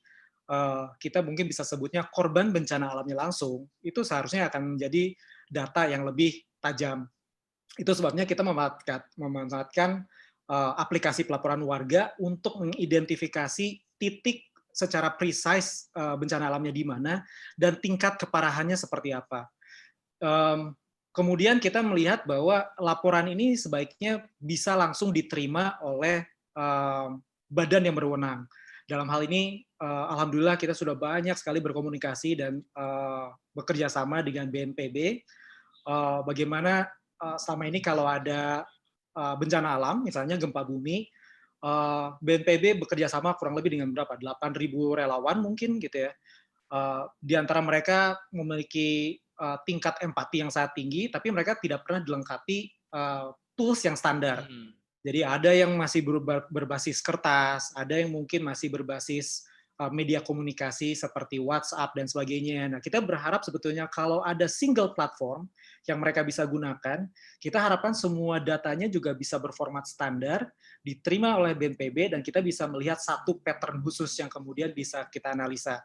kita mungkin bisa sebutnya korban bencana alamnya langsung, itu seharusnya akan menjadi data yang lebih tajam. Itu sebabnya kita memanfaatkan aplikasi pelaporan warga untuk mengidentifikasi titik secara precise bencana alamnya di mana dan tingkat keparahannya seperti apa. Kemudian kita melihat bahwa laporan ini sebaiknya bisa langsung diterima oleh badan yang berwenang. Dalam hal ini, alhamdulillah kita sudah banyak sekali berkomunikasi dan bekerja sama dengan BNPB. Bagaimana selama ini kalau ada bencana alam, misalnya gempa bumi, BNPB bekerja sama kurang lebih dengan berapa? 8.000 relawan mungkin gitu ya. Di antara mereka memiliki tingkat empati yang sangat tinggi, tapi mereka tidak pernah dilengkapi tools yang standar. Jadi ada yang masih berbasis kertas, ada yang mungkin masih berbasis media komunikasi seperti WhatsApp dan sebagainya. Nah, kita berharap sebetulnya kalau ada single platform yang mereka bisa gunakan, kita harapkan semua datanya juga bisa berformat standar, diterima oleh BNPB, dan kita bisa melihat satu pattern khusus yang kemudian bisa kita analisa.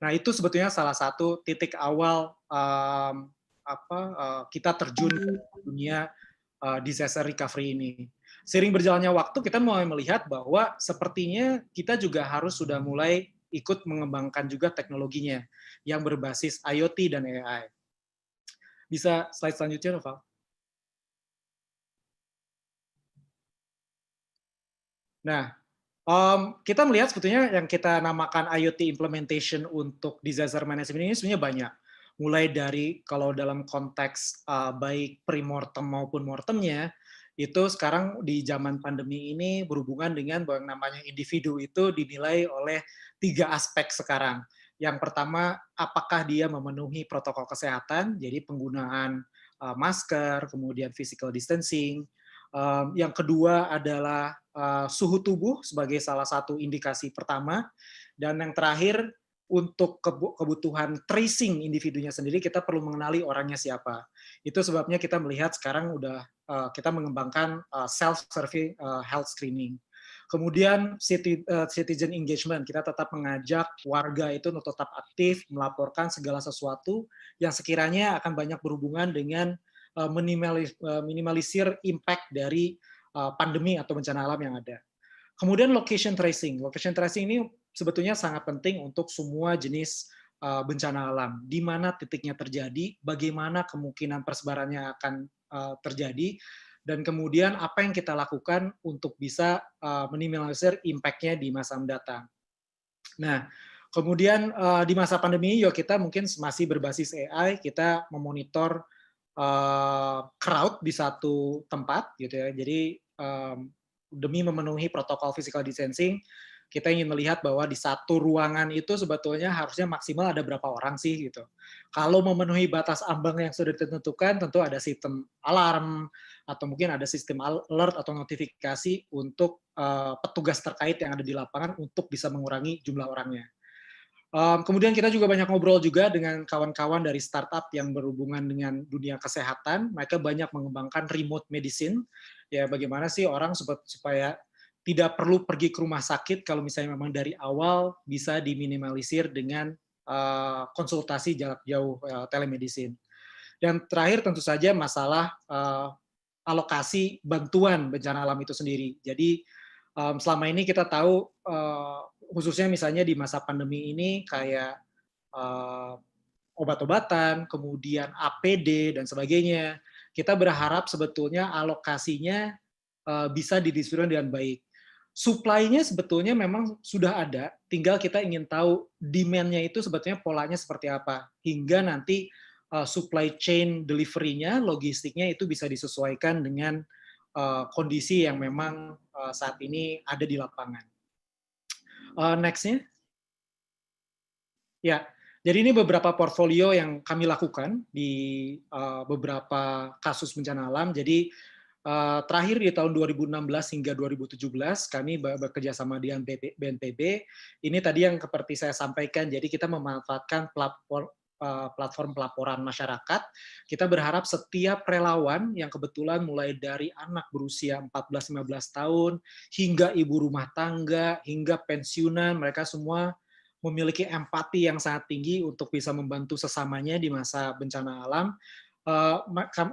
Nah, itu sebetulnya salah satu titik awal kita terjun ke dunia disaster recovery ini. Seiring berjalannya waktu, kita mulai melihat bahwa sepertinya kita juga harus sudah mulai ikut mengembangkan juga teknologinya yang berbasis IoT dan AI. Bisa slide selanjutnya, Noval? Nah, kita melihat sebetulnya yang kita namakan IoT implementation untuk disaster management ini sebenarnya banyak. Mulai dari kalau dalam konteks baik pre-mortem maupun mortemnya, itu sekarang di zaman pandemi ini berhubungan dengan bahwa yang namanya individu itu dinilai oleh 3 aspek sekarang. Yang pertama, apakah dia memenuhi protokol kesehatan, jadi penggunaan masker, kemudian physical distancing. Yang kedua adalah suhu tubuh sebagai salah satu indikasi pertama, dan yang terakhir untuk kebutuhan tracing individunya sendiri kita perlu mengenali orangnya siapa. Itu sebabnya kita melihat sekarang udah kita mengembangkan self-survey health screening. Kemudian citizen engagement, kita tetap mengajak warga itu untuk tetap aktif melaporkan segala sesuatu yang sekiranya akan banyak berhubungan dengan minimalisir impact dari pandemi atau bencana alam yang ada. Kemudian location tracing. Location tracing ini sebetulnya sangat penting untuk semua jenis bencana alam. Di mana titiknya terjadi, bagaimana kemungkinan persebarannya akan terjadi, dan kemudian apa yang kita lakukan untuk bisa minimalisir impact-nya di masa mendatang. Nah, kemudian di masa pandemi juga kita mungkin masih berbasis AI, kita memonitor crowd di satu tempat, gitu ya. Jadi demi memenuhi protokol physical distancing, kita ingin melihat bahwa di satu ruangan itu sebetulnya harusnya maksimal ada berapa orang sih gitu. Kalau memenuhi batas ambang yang sudah ditentukan, tentu ada sistem alarm atau mungkin ada sistem alert atau notifikasi untuk petugas terkait yang ada di lapangan untuk bisa mengurangi jumlah orangnya. Kemudian kita juga banyak ngobrol juga dengan kawan-kawan dari startup yang berhubungan dengan dunia kesehatan. Mereka banyak mengembangkan remote medicine. Ya, bagaimana sih orang supaya tidak perlu pergi ke rumah sakit kalau misalnya memang dari awal bisa diminimalisir dengan konsultasi jarak jauh telemedicine. Dan terakhir tentu saja masalah alokasi bantuan bencana alam itu sendiri. Jadi selama ini kita tahu khususnya misalnya di masa pandemi ini kayak obat-obatan, kemudian APD dan sebagainya, kita berharap sebetulnya alokasinya bisa didistribusikan dengan baik. Supply-nya sebetulnya memang sudah ada, tinggal kita ingin tahu demand-nya itu sebetulnya polanya seperti apa, hingga nanti supply chain delivery-nya, logistiknya itu bisa disesuaikan dengan kondisi yang memang saat ini ada di lapangan. Next-nya. Ya, jadi ini beberapa portfolio yang kami lakukan di beberapa kasus bencana alam. Jadi terakhir di tahun 2016 hingga 2017 kami bekerja sama dengan BNPB. Ini tadi yang seperti saya sampaikan, jadi kita memanfaatkan platform pelaporan masyarakat. Kita berharap setiap relawan yang kebetulan mulai dari anak berusia 14-15 tahun, hingga ibu rumah tangga, hingga pensiunan, mereka semua memiliki empati yang sangat tinggi untuk bisa membantu sesamanya di masa bencana alam.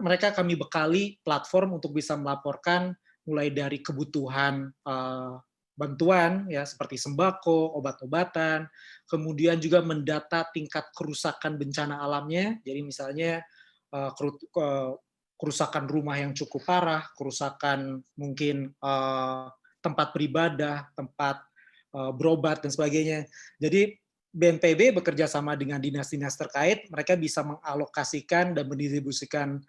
Mereka kami bekali platform untuk bisa melaporkan mulai dari kebutuhan bantuan ya seperti sembako, obat-obatan, kemudian juga mendata tingkat kerusakan bencana alamnya. Jadi misalnya kerusakan rumah yang cukup parah, kerusakan mungkin tempat beribadah, tempat berobat dan sebagainya. Jadi BNPB bekerja sama dengan dinas-dinas terkait, mereka bisa mengalokasikan dan mendistribusikan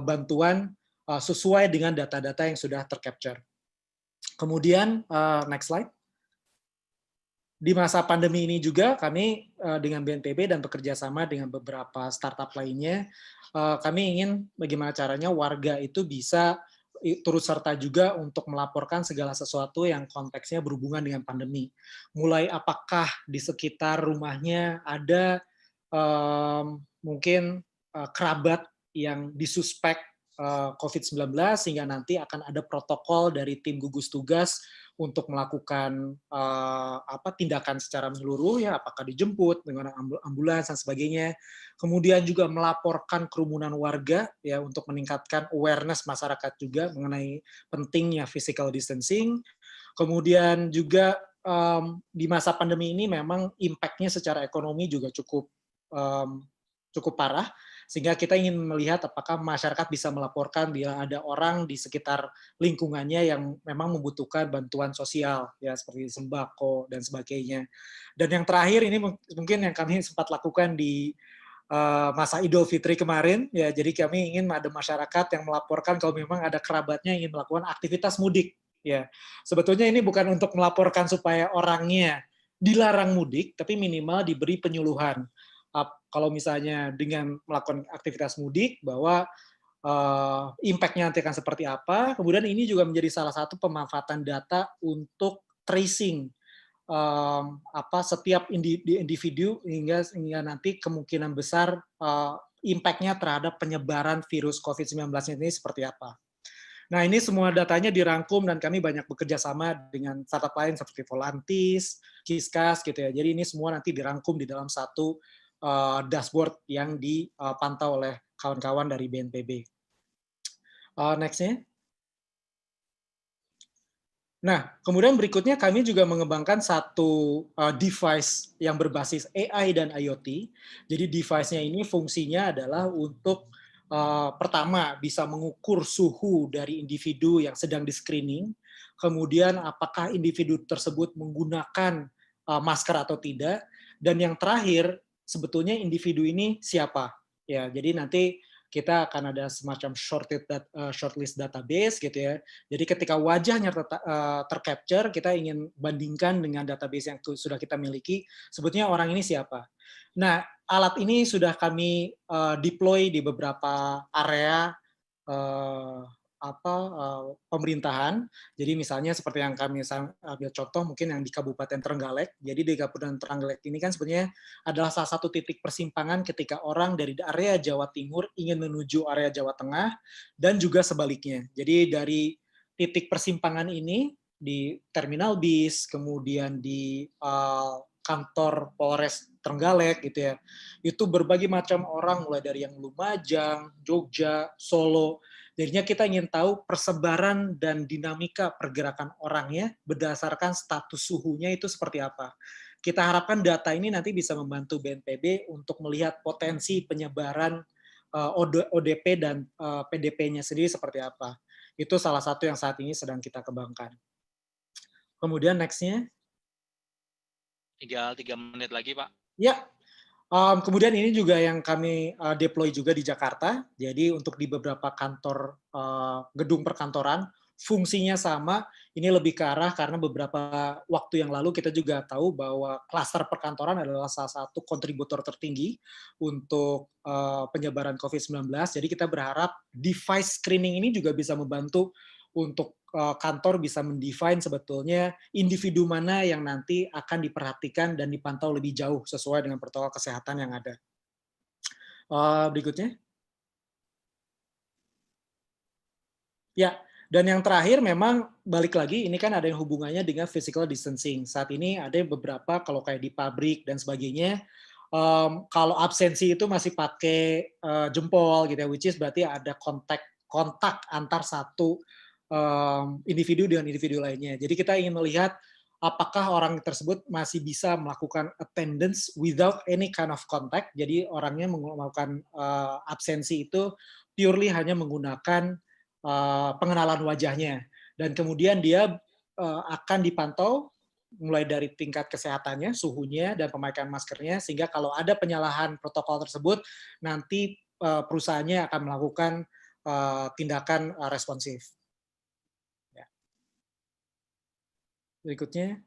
bantuan sesuai dengan data-data yang sudah tercapture. Kemudian, next slide. Di masa pandemi ini juga kami dengan BNPB dan bekerja sama dengan beberapa startup lainnya, kami ingin bagaimana caranya warga itu bisa turut serta juga untuk melaporkan segala sesuatu yang konteksnya berhubungan dengan pandemi. Mulai apakah di sekitar rumahnya ada mungkin kerabat yang disuspek COVID-19 sehingga nanti akan ada protokol dari tim gugus tugas untuk melakukan tindakan secara menyeluruh ya, apakah dijemput dengan ambulans dan sebagainya. Kemudian juga melaporkan kerumunan warga ya untuk meningkatkan awareness masyarakat juga mengenai pentingnya physical distancing. Kemudian juga di masa pandemi ini memang impact-nya secara ekonomi juga cukup parah, sehingga kita ingin melihat apakah masyarakat bisa melaporkan bila ada orang di sekitar lingkungannya yang memang membutuhkan bantuan sosial, ya seperti sembako dan sebagainya. Dan yang terakhir ini mungkin yang kami sempat lakukan di masa Idul Fitri kemarin, ya jadi kami ingin ada masyarakat yang melaporkan kalau memang ada kerabatnya yang ingin melakukan aktivitas mudik. Ya, sebetulnya ini bukan untuk melaporkan supaya orangnya dilarang mudik, tapi minimal diberi penyuluhan. Kalau misalnya dengan melakukan aktivitas mudik, bahwa impact-nya nanti akan seperti apa. Kemudian ini juga menjadi salah satu pemanfaatan data untuk tracing setiap individu hingga nanti kemungkinan besar impact-nya terhadap penyebaran virus COVID-19 ini seperti apa. Nah, ini semua datanya dirangkum dan kami banyak bekerja sama dengan startup lain seperti Volantis, Kiskas gitu ya. Jadi ini semua nanti dirangkum di dalam satu dashboard yang dipantau oleh kawan-kawan dari BNPB. Next-nya. Nah, kemudian berikutnya kami juga mengembangkan satu device yang berbasis AI dan IoT. Jadi device-nya ini fungsinya adalah untuk pertama bisa mengukur suhu dari individu yang sedang di-screening, kemudian apakah individu tersebut menggunakan masker atau tidak, dan yang terakhir sebetulnya individu ini siapa. Ya, jadi nanti kita akan ada semacam shortlist database gitu ya. Jadi ketika wajahnya tercapture, kita ingin bandingkan dengan database yang sudah kita miliki, sebetulnya orang ini siapa. Nah, alat ini sudah kami deploy di beberapa area pemerintahan. Jadi misalnya seperti yang kami ambil contoh mungkin yang di Kabupaten Trenggalek. Jadi di Kabupaten Trenggalek ini kan sebenarnya adalah salah satu titik persimpangan ketika orang dari area Jawa Timur ingin menuju area Jawa Tengah dan juga sebaliknya. Jadi dari titik persimpangan ini di terminal bis, kemudian di kantor Polres Trenggalek gitu ya. Itu berbagai macam orang mulai dari yang Lumajang, Jogja, Solo. Jadinya kita ingin tahu persebaran dan dinamika pergerakan orangnya berdasarkan status suhunya itu seperti apa. Kita harapkan data ini nanti bisa membantu BNPB untuk melihat potensi penyebaran ODP dan PDP-nya sendiri seperti apa. Itu salah satu yang saat ini sedang kita kembangkan. Kemudian next-nya. Tinggal 3 menit lagi, Pak. Ya, kemudian ini juga yang kami deploy juga di Jakarta. Jadi untuk di beberapa kantor gedung perkantoran, fungsinya sama. Ini lebih ke arah karena beberapa waktu yang lalu kita juga tahu bahwa klaster perkantoran adalah salah satu kontributor tertinggi untuk penyebaran COVID-19. Jadi kita berharap device screening ini juga bisa membantu untuk kantor bisa mendefine sebetulnya individu mana yang nanti akan diperhatikan dan dipantau lebih jauh sesuai dengan protokol kesehatan yang ada. Berikutnya. Ya, dan yang terakhir memang balik lagi, ini kan ada yang hubungannya dengan physical distancing. Saat ini ada beberapa, kalau kayak di pabrik dan sebagainya, kalau absensi itu masih pakai jempol gitu ya, which is berarti ada kontak antar satu individu dengan individu lainnya. Jadi kita ingin melihat apakah orang tersebut masih bisa melakukan attendance without any kind of contact. Jadi orangnya melakukan absensi itu purely hanya menggunakan pengenalan wajahnya. Dan kemudian dia akan dipantau mulai dari tingkat kesehatannya, suhunya, dan pemakaian maskernya, sehingga kalau ada penyalahan protokol tersebut, nanti perusahaannya akan melakukan tindakan responsif. Berikutnya.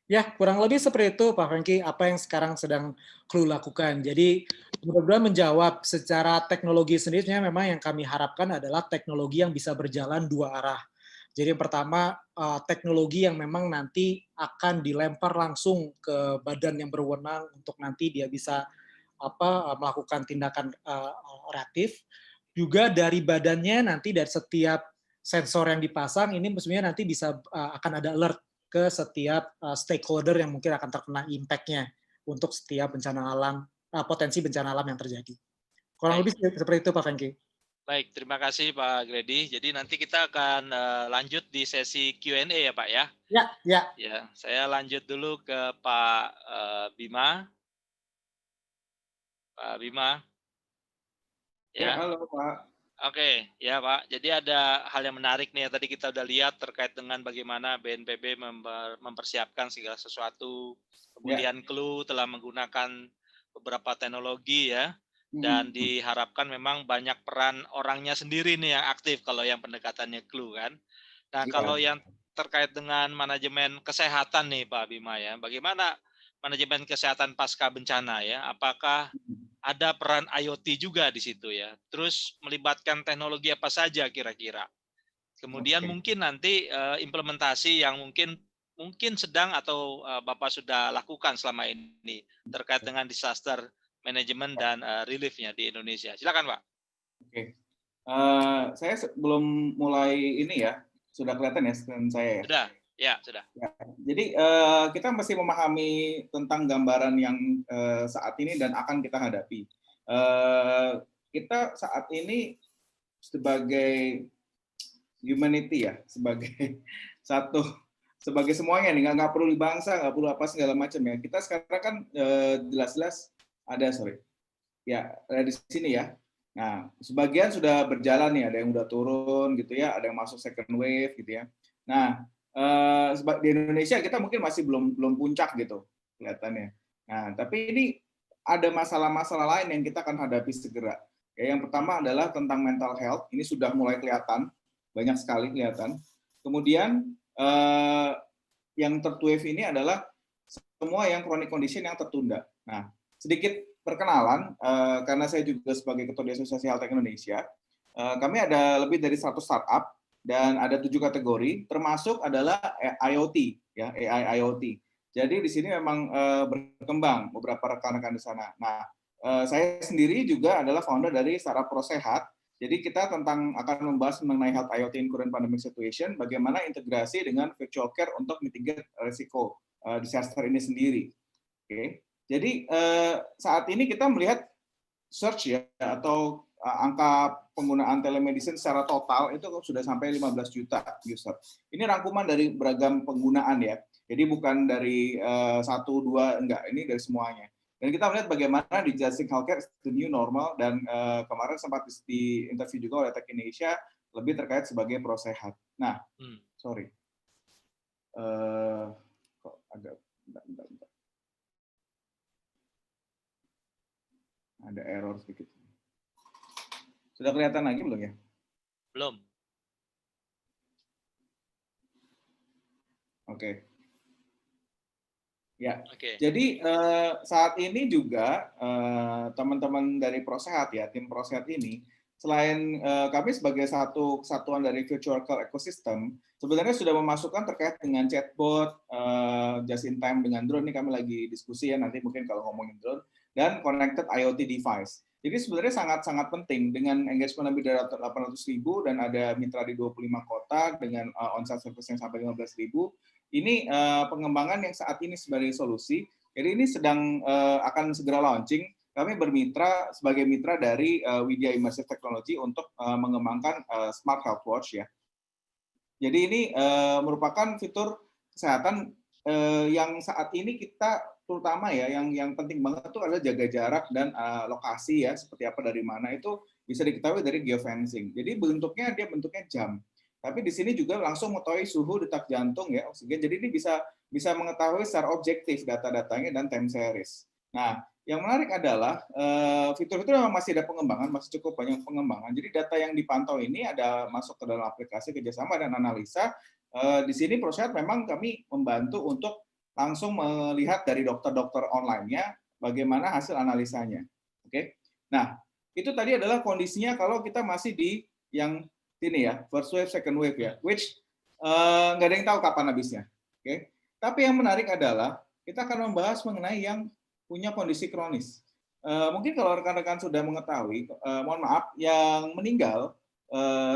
Ya, kurang lebih seperti itu Pak Franky, apa yang sekarang sedang Clue lakukan. Jadi, mudah-mudahan menjawab secara teknologi sendiri, memang yang kami harapkan adalah teknologi yang bisa berjalan dua arah. Jadi yang pertama, teknologi yang memang nanti akan dilempar langsung ke badan yang berwenang untuk nanti dia bisa melakukan tindakan operatif. Juga dari badannya nanti dari setiap sensor yang dipasang, ini sebenarnya nanti bisa akan ada alert ke setiap stakeholder yang mungkin akan terkena impact-nya untuk setiap bencana alam, potensi bencana alam yang terjadi. Kurang lebih seperti itu, Pak Franky. Baik, terima kasih Pak Gredi. Jadi nanti kita akan lanjut di sesi Q&A ya Pak ya. Ya. Ya, saya lanjut dulu ke Pak Bima. Pak Bima. Ya, Ya. halo Pak. Oke, ya Pak. Jadi ada hal yang menarik nih yang tadi kita udah lihat terkait dengan bagaimana BNPB mempersiapkan segala sesuatu. Ya. Kemudian Clue telah menggunakan beberapa teknologi ya. Dan Hmm. diharapkan memang banyak peran orangnya sendiri nih yang aktif kalau yang pendekatannya Clue kan. Nah, kalau Ya. yang terkait dengan manajemen kesehatan nih Pak Bima ya. Bagaimana manajemen kesehatan pasca bencana ya? Apakah ada peran IoT juga di situ ya. Terus melibatkan teknologi apa saja kira-kira. Kemudian Oke. mungkin nanti implementasi yang mungkin sedang atau Bapak sudah lakukan selama ini terkait dengan disaster management dan relief-nya di Indonesia. Silakan Pak. Oke. Saya belum mulai ini ya, sudah kelihatan ya screen saya ya. Sudah, ya sudah. Ya. Jadi kita mesti memahami tentang gambaran yang saat ini dan akan kita hadapi. Kita saat ini sebagai humanity ya, sebagai sebagai semuanya nih, nggak perlu di bangsa, nggak perlu apa segala macam ya. Kita sekarang kan jelas-jelas ada di sini ya. Nah, sebagian sudah berjalan nih, ada yang udah turun gitu ya, ada yang masuk second wave gitu ya. Nah, di Indonesia kita mungkin masih belum puncak gitu kelihatannya. Nah, tapi ini ada masalah-masalah lain yang kita akan hadapi segera. Ya, yang pertama adalah tentang mental health. Ini sudah mulai kelihatan, banyak sekali kelihatan. Kemudian yang third wave ini adalah semua yang chronic condition yang tertunda. Nah, sedikit perkenalan, karena saya juga sebagai Ketua di Asosiasi Health Tech Indonesia, kami ada lebih dari 100 startup dan ada 7 kategori, termasuk adalah IoT, ya AI IoT. Jadi di sini memang berkembang beberapa rekan-rekan di sana. Nah, saya sendiri juga adalah founder dari startup ProSehat. Jadi kita akan membahas mengenai health IoT in current pandemic situation, bagaimana integrasi dengan virtual care untuk mitigate risiko disaster ini sendiri. Oke. Jadi saat ini kita melihat search ya atau angka penggunaan telemedicine secara total itu sudah sampai 15 juta user. Ini rangkuman dari beragam penggunaan ya. Jadi bukan dari satu dua enggak, ini dari semuanya. Dan kita melihat bagaimana digitalizing healthcare the new normal dan kemarin sempat di interview juga oleh Tech Indonesia lebih terkait sebagai ProSehat. Nah, sorry. Kok agak bentar. Ada error sedikit. Sudah kelihatan lagi belum ya? Belum. Oke. Ya. Oke. Jadi saat ini juga teman-teman dari ProSehat ya, tim ProSehat ini, selain kami sebagai satu kesatuan dari virtual care ecosystem, sebenarnya sudah memasukkan terkait dengan chatbot, just in time dengan drone, ini kami lagi diskusi ya nanti mungkin kalau ngomongin drone, dan connected IoT device. Jadi sebenarnya sangat-sangat penting dengan engagement lebih dari 800.000 dan ada mitra di 25 kota dengan on-site service yang sampai 15.000. Ini pengembangan yang saat ini sebagai solusi. Jadi ini sedang akan segera launching. Kami bermitra sebagai mitra dari Widya Immersive Technology untuk mengembangkan Smart Health Watch ya. Jadi ini merupakan fitur kesehatan yang saat ini kita terutama ya yang penting banget itu adalah jaga jarak dan lokasi ya seperti apa dari mana itu bisa diketahui dari geofencing. Jadi bentuknya jam. Tapi di sini juga langsung mengetahui suhu, detak jantung ya, oksigen. Jadi ini bisa mengetahui secara objektif data-datanya dan time series. Nah, yang menarik adalah fitur-fitur memang masih ada pengembangan, masih cukup banyak pengembangan. Jadi data yang dipantau ini ada masuk ke dalam aplikasi kerjasama dan analisa. Di sini ProSehat memang kami membantu untuk langsung melihat dari dokter-dokter online-nya bagaimana hasil analisanya. Oke. Nah, itu tadi adalah kondisinya kalau kita masih di yang ini ya, first wave, second wave ya, which nggak ada yang tahu kapan habisnya. Oke. Tapi yang menarik adalah kita akan membahas mengenai yang punya kondisi kronis. Mungkin kalau rekan-rekan sudah mengetahui, mohon maaf, yang meninggal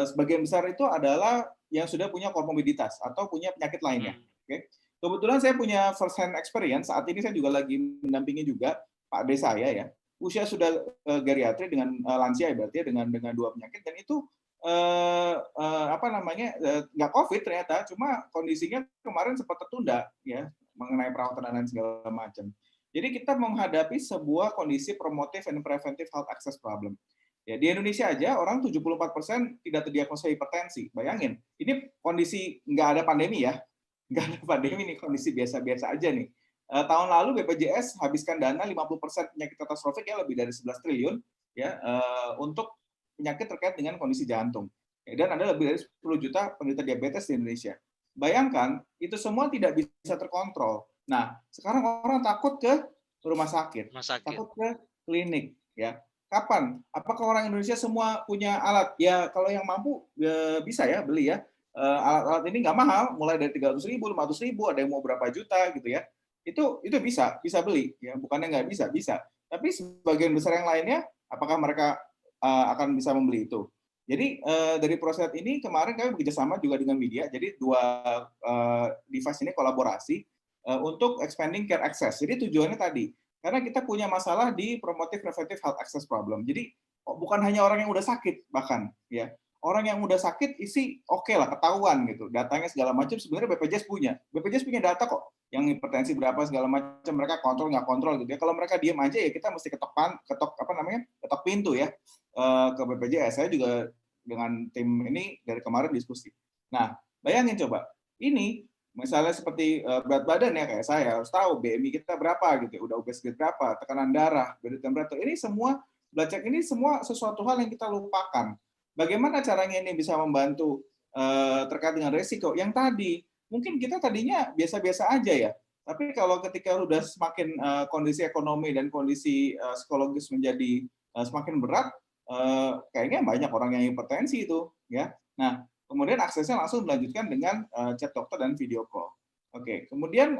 sebagian besar itu adalah yang sudah punya komorbiditas atau punya penyakit lainnya. Oke. Kebetulan saya punya first hand experience, saat ini saya juga lagi mendampingi juga Pak D saya ya. usia sudah geriatri dengan lansia berarti ya, dengan 2 penyakit, dan itu nggak COVID ternyata, cuma kondisinya kemarin sempat tertunda ya mengenai perawatan dan lain segala macam. Jadi kita menghadapi sebuah kondisi promotive and preventive health access problem. Ya, di Indonesia aja orang 74% tidak terdiagnosa hipertensi. Bayangin, ini kondisi nggak ada pandemi ya, nggak ada pandemi nih, kondisi biasa-biasa aja nih. Tahun lalu BPJS habiskan dana 50% penyakit katastrofik ya, lebih dari 11 triliun ya untuk penyakit terkait dengan kondisi jantung. Ya, dan ada lebih dari 10 juta penderita diabetes di Indonesia. Bayangkan, itu semua tidak bisa terkontrol. Nah, sekarang orang takut ke rumah sakit. Takut ke klinik ya. Kapan? Apakah orang Indonesia semua punya alat? Ya, kalau yang mampu ya, bisa ya beli ya. Alat-alat ini nggak mahal, mulai dari 300.000, 500.000, ada yang mau berapa juta gitu ya. Itu bisa beli ya, bukannya nggak bisa. Tapi sebagian besar yang lainnya, apakah mereka akan bisa membeli itu? Jadi dari proses ini kemarin kami bekerjasama juga dengan media. Jadi 2 device ini kolaborasi untuk expanding care access. Jadi tujuannya tadi, karena kita punya masalah di promotive preventive health access problem. Jadi bukan hanya orang yang udah sakit bahkan ya. Orang yang udah sakit isi oke lah, ketahuan gitu. Datanya segala macam sebenarnya BPJS punya. BPJS punya data kok. Yang hipertensi berapa segala macam, mereka kontrol nggak kontrol gitu ya. Kalau mereka diam aja ya kita mesti ketok pintu ya ke BPJS. Saya juga dengan tim ini dari kemarin diskusi. Nah, bayangin coba. Ini misalnya seperti berat badan ya, kayak saya harus tahu BMI kita berapa gitu, udah obesitas berapa, tekanan darah, temperatur. Ini semua blood check ini semua sesuatu hal yang kita lupakan. Bagaimana caranya ini bisa membantu terkait dengan resiko yang tadi? Mungkin kita tadinya biasa-biasa aja ya, tapi kalau ketika udah semakin kondisi ekonomi dan kondisi psikologis menjadi semakin berat, kayaknya banyak orang yang hipertensi itu ya. Nah, kemudian aksesnya langsung dilanjutkan dengan chat dokter dan video call. Oke, kemudian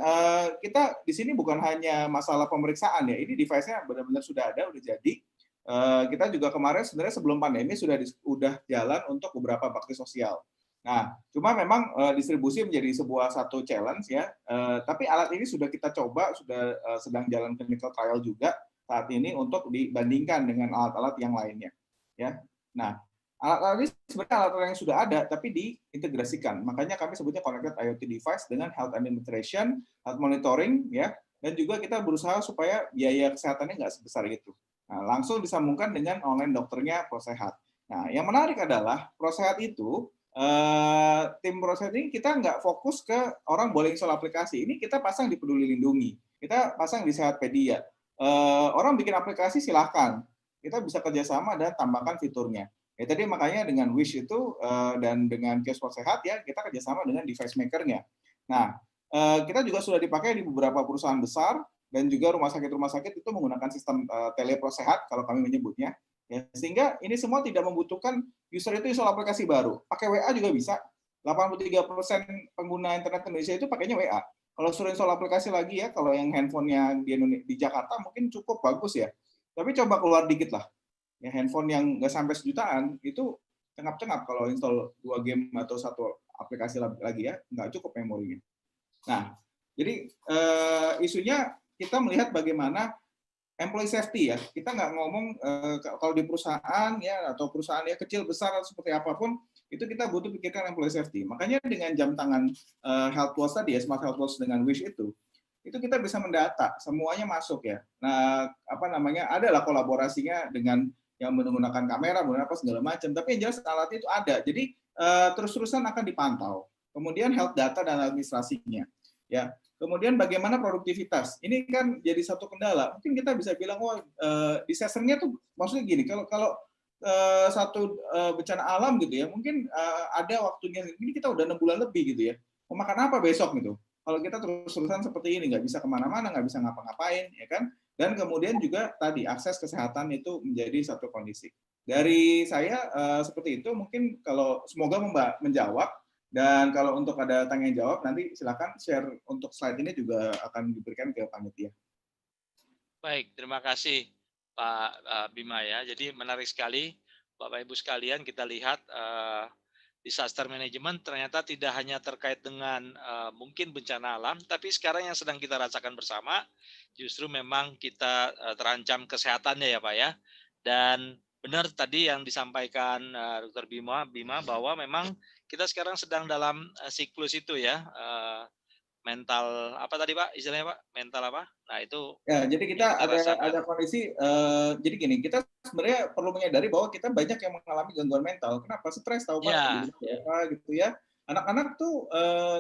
kita di sini bukan hanya masalah pemeriksaan ya, ini device-nya benar-benar sudah ada, udah jadi. Kita juga kemarin sebenarnya sebelum pandemi sudah jalan untuk beberapa bakti sosial. Nah, cuma memang distribusi menjadi satu challenge ya. Tapi alat ini sudah kita coba, sudah sedang jalan clinical trial juga saat ini untuk dibandingkan dengan alat-alat yang lainnya. Ya, nah alat-alat ini sebenarnya alat-alat yang sudah ada, tapi diintegrasikan. Makanya kami sebutnya connected IoT device dengan health administration, health monitoring, ya, dan juga kita berusaha supaya biaya kesehatannya nggak sebesar itu. Nah, langsung disambungkan dengan online dokternya ProSehat. Nah, yang menarik adalah ProSehat itu, tim ProSehat ini kita nggak fokus ke orang boleh install aplikasi. Ini kita pasang di Peduli Lindungi, kita pasang di Sehatpedia. Orang bikin aplikasi silahkan, kita bisa kerjasama dan tambahkan fiturnya. Ya, tadi makanya dengan Wish itu dan dengan Kios Sehat ya kita kerjasama dengan device maker-nya. Nah, kita juga sudah dipakai di beberapa perusahaan besar dan juga rumah sakit itu menggunakan sistem teleprosehat kalau kami menyebutnya. Ya, sehingga ini semua tidak membutuhkan user itu install aplikasi baru. Pakai WA juga bisa. 83% pengguna internet Indonesia itu pakainya WA. Kalau suruh install aplikasi lagi ya, kalau yang handphonenya di Jakarta mungkin cukup bagus ya. Tapi coba keluar dikit lah. Ya, handphone yang nggak sampai sejutaan itu cengap-cengap kalau install 2 game atau 1 aplikasi lagi ya, nggak cukup memorinya. Nah, jadi isunya kita melihat bagaimana employee safety ya. Kita nggak ngomong kalau di perusahaan ya atau perusahaan ya kecil besar seperti apapun itu kita butuh pikirkan employee safety. Makanya dengan jam tangan Health Watch tadi ya, Smart Health Watch dengan Wish itu kita bisa mendata semuanya masuk ya. Nah, adalah kolaborasinya dengan yang menggunakan kamera, menggunakan apa segala macam. Tapi yang jelas alatnya itu ada. Jadi terus-terusan akan dipantau. Kemudian health data dan administrasinya. Ya. Kemudian bagaimana produktivitas. Ini kan jadi satu kendala. Mungkin kita bisa bilang, disasternya tuh maksudnya gini. Kalau satu bencana alam gitu ya, mungkin ada waktunya. Ini kita udah 6 bulan lebih gitu ya. Mau makan apa besok gitu? Kalau kita terus-terusan seperti ini, nggak bisa kemana-mana, nggak bisa ngapa-ngapain, ya kan? Dan kemudian juga tadi akses kesehatan itu menjadi satu kondisi. Dari saya seperti itu, mungkin kalau semoga menjawab, dan kalau untuk ada tanya jawab nanti silakan share untuk slide ini juga akan diberikan ke panitia. Baik, terima kasih Pak Bima ya. Jadi menarik sekali Bapak Ibu sekalian, kita lihat disaster management ternyata tidak hanya terkait dengan mungkin bencana alam, tapi sekarang yang sedang kita rasakan bersama justru memang kita terancam kesehatannya ya Pak ya. Dan benar tadi yang disampaikan Dr. Bima bahwa memang kita sekarang sedang dalam siklus itu ya, mental apa tadi Pak istilahnya Pak, mental apa? Nah itu Ya, jadi kita yang kita rasakan. ada kondisi, jadi gini, kita sebenarnya perlu menyadari bahwa kita banyak yang mengalami gangguan mental. Kenapa? Stres tahu Pak, di Ya, rumah apa gitu ya. Anak-anak tuh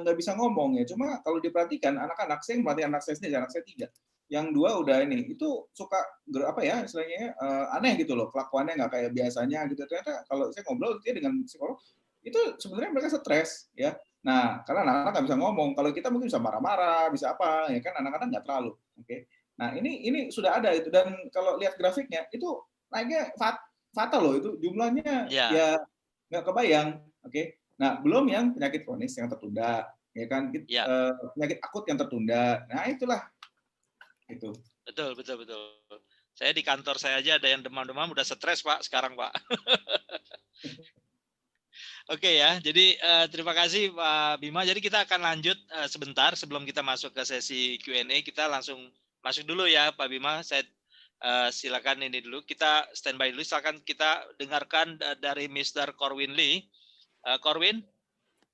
nggak bisa ngomong ya. Cuma kalau diperhatikan anak-anak, saya yang melatih anak saya sendiri, anak saya 3. Yang 2 udah ini, itu suka apa ya istilahnya aneh gitu loh, kelakuannya nggak kayak biasanya gitu. Ternyata kalau saya ngobrol dia dengan psikolog, itu sebenarnya mereka stres ya. Nah, karena anak-anak nggak bisa ngomong. Kalau kita mungkin bisa marah-marah, bisa apa, ya kan anak-anak nggak terlalu. Oke. Nah, ini sudah ada itu, dan kalau lihat grafiknya itu naiknya fatal loh, itu jumlahnya ya, ya nggak kebayang. Oke. Nah, belum yang penyakit kronis yang tertunda, ya kan, ya. penyakit akut yang tertunda. Nah, itulah itu. Betul. Saya di kantor saya aja ada yang demam-demam udah stres Pak sekarang Pak. Oke ya, jadi terima kasih Pak Bima. Jadi kita akan lanjut sebentar sebelum kita masuk ke sesi Q&A. Kita langsung masuk dulu ya Pak Bima. Saya silakan ini dulu. Kita standby dulu. Silakan kita dengarkan dari Mr. Corwin Lee. Corwin?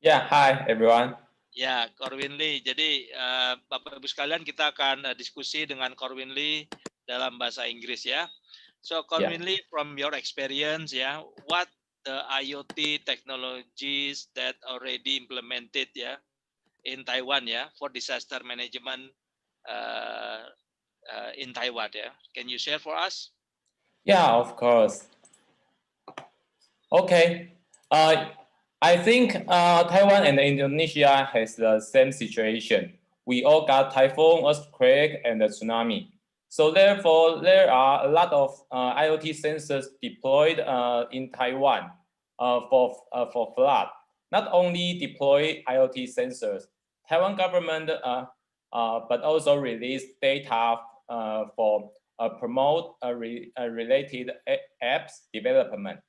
Yeah, hi everyone. Ya, Corwin Lee. Jadi Bapak Ibu sekalian kita akan diskusi dengan Corwin Lee dalam bahasa Inggris ya. So Corwin Lee, from your experience, what the IoT technologies that already implemented in Taiwan for disaster management in Taiwan Can you share for us? Yeah, of course. Okay. I think Taiwan and Indonesia has the same situation. We all got typhoon, earthquake, and the tsunami. So therefore, there are a lot of IoT sensors deployed in Taiwan for flood. Not only deploy IoT sensors, Taiwan government but also release data for promote related apps development.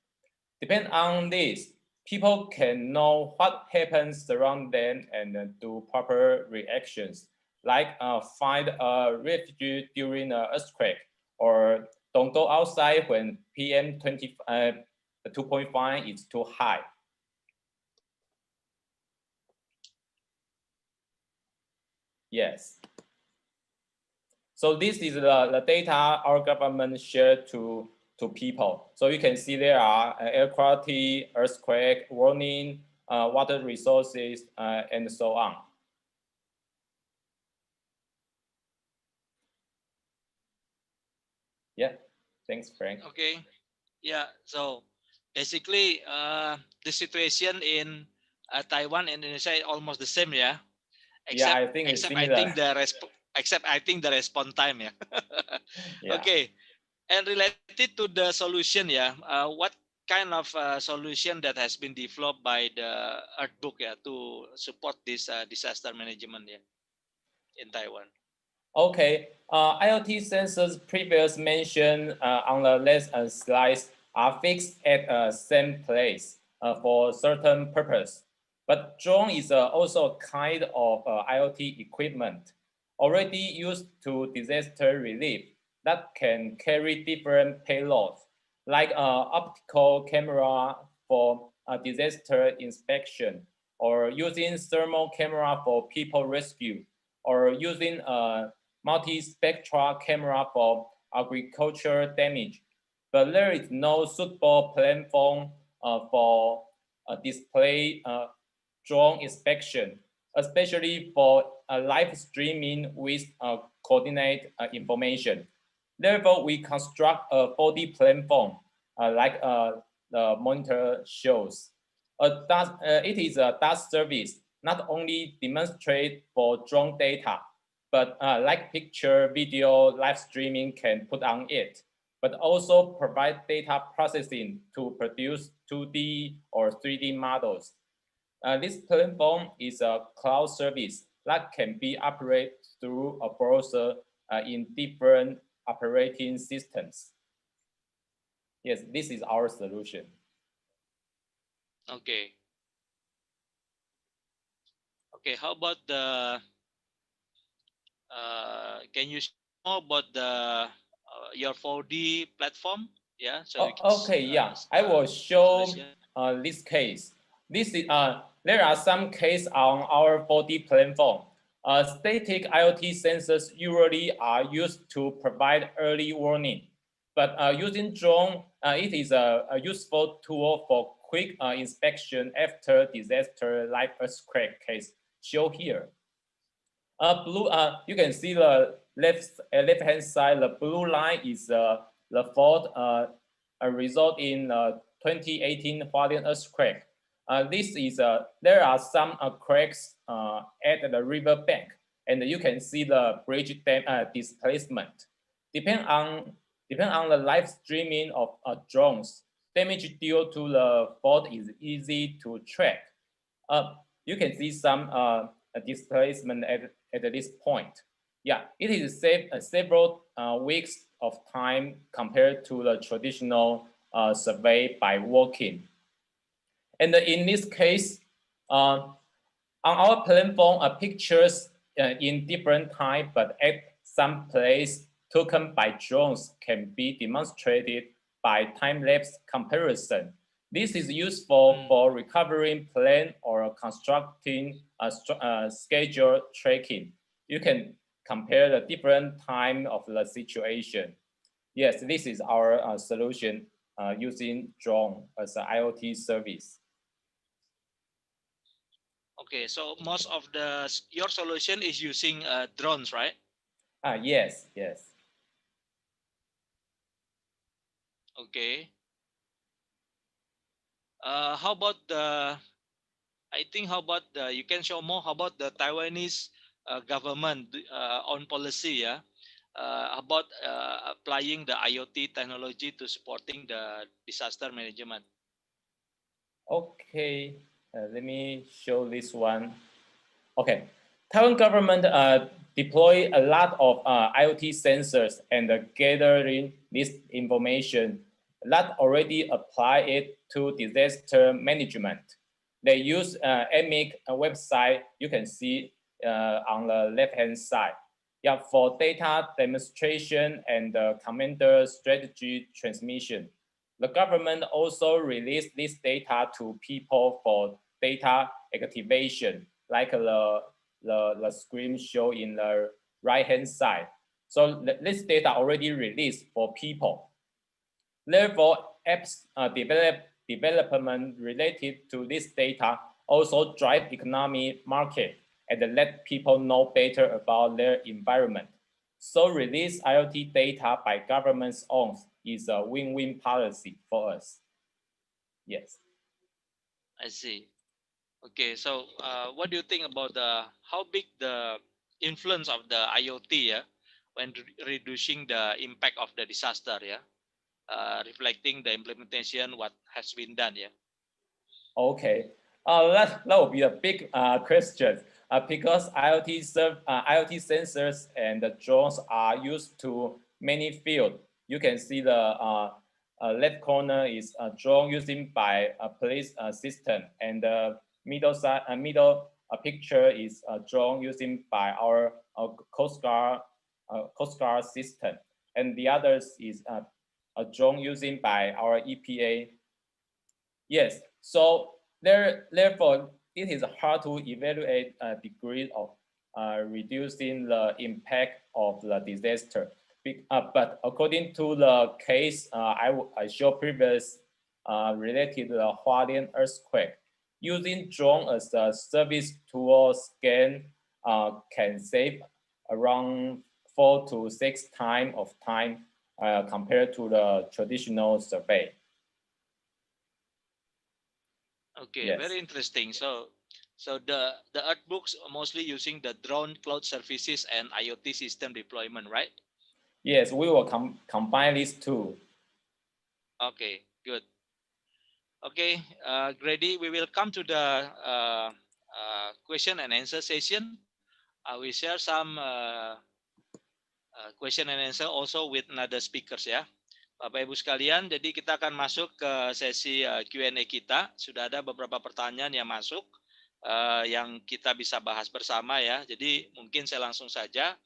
Depend on this, people can know what happens around them and do proper reactions, like find a refuge during an earthquake, or don't go outside when PM 2.5 is too high. Yes. So this is the data our government shared to people. So you can see there are air quality, earthquake warning, water resources, and so on. Yeah, thanks, Frank. Okay, yeah. So basically, the situation in Taiwan and Indonesia is almost the same, yeah. Except, yeah, I think it's except similar. I think the response time, yeah. Yeah. Okay, and related to the solution, what kind of solution that has been developed by the Earthbook, to support this disaster management, in Taiwan? Okay, IoT sensors previously mentioned on the last slides are fixed at the same place for certain purpose. But drone is also a kind of IoT equipment already used to disaster relief that can carry different payloads, like optical camera for disaster inspection, or using thermal camera for people rescue, or using multi-spectral camera for agriculture damage. But there is no suitable platform for display drone inspection, especially for live streaming with coordinate information. Therefore, we construct a 4D platform like the monitor shows. It is a DAS service, not only demonstrate for drone data, but like picture, video, live streaming can put on it, but also provide data processing to produce 2D or 3D models. This platform is a cloud service that can be operated through a browser in different operating systems. Yes, this is our solution. Okay, Okay, how about the can you share more about the your 4D platform? Yeah, so you can Okay, yeah, I will show solution. this case. This is there are some case on our 4D platform. Static IoT sensors usually are used to provide early warning, but using drone, it is a useful tool for quick inspection after disaster like earthquake case shown here. Blue, you can see the left hand side. The blue line is the fault a result in 2018 Hualien earthquake. This is there are some cracks at the river bank, and you can see the bridge displacement. Depend on the live streaming of drones, damage due to the fault is easy to track. You can see some displacement at this point. Yeah, it is several weeks of time compared to the traditional survey by walking. And in this case, on our platform, pictures in different time, but at some place taken by drones can be demonstrated by time-lapse comparison. This is useful for recovering plan or constructing schedule tracking. You can compare the different time of the situation. Yes, this is our solution using drone as an IoT service. Okay, so most of your solution is using drones, right? Yes, yes. Okay. How about how about you can show more how about the Taiwanese government on policy, yeah, about applying the IoT technology to supporting the disaster management. Okay, let me show this one. Okay, Taiwan government deploy a lot of IoT sensors and gathering this information that already apply it to disaster management. They use EMIC website. You can see on the left-hand side. Yeah, for data demonstration and commander strategy transmission. The government also released this data to people for data activation, like the screen show in the right-hand side. So this data already released for people. Therefore, apps development related to this data also drive economic market and let people know better about their environment. So release IoT data by government's own is a win-win policy for us. Yes. I see. Okay, so what do you think about how big the influence of the IoT, yeah, when reducing the impact of the disaster, yeah, reflecting the implementation what has been done, yeah. Okay, that will be a big question because IoT sensors and the drones are used to many fields. You can see the left corner is a drone using by a police system, and the middle picture is a drone using by our Coast Guard system, and the others is a drone using by our EPA. Yes, so therefore, it is hard to evaluate a degree of reducing the impact of the disaster. But according to the case I showed previous related to the Hualien earthquake, using drone as a service tool scan can save around 4 to 6 times of time compared to the traditional survey. Okay, Yes. very interesting. So the Earthbooks are mostly using the drone cloud services and IoT system deployment, right? Yes, we will combine these two. Okay, good. Okay, Grady, we will come to the question and answer session. I will share some question and answer also with another speakers ya. Bapak Ibu sekalian, jadi kita akan masuk ke sesi Q&A kita. Sudah ada beberapa pertanyaan yang masuk. yang kita bisa bahas bersama ya. Jadi mungkin saya langsung saja.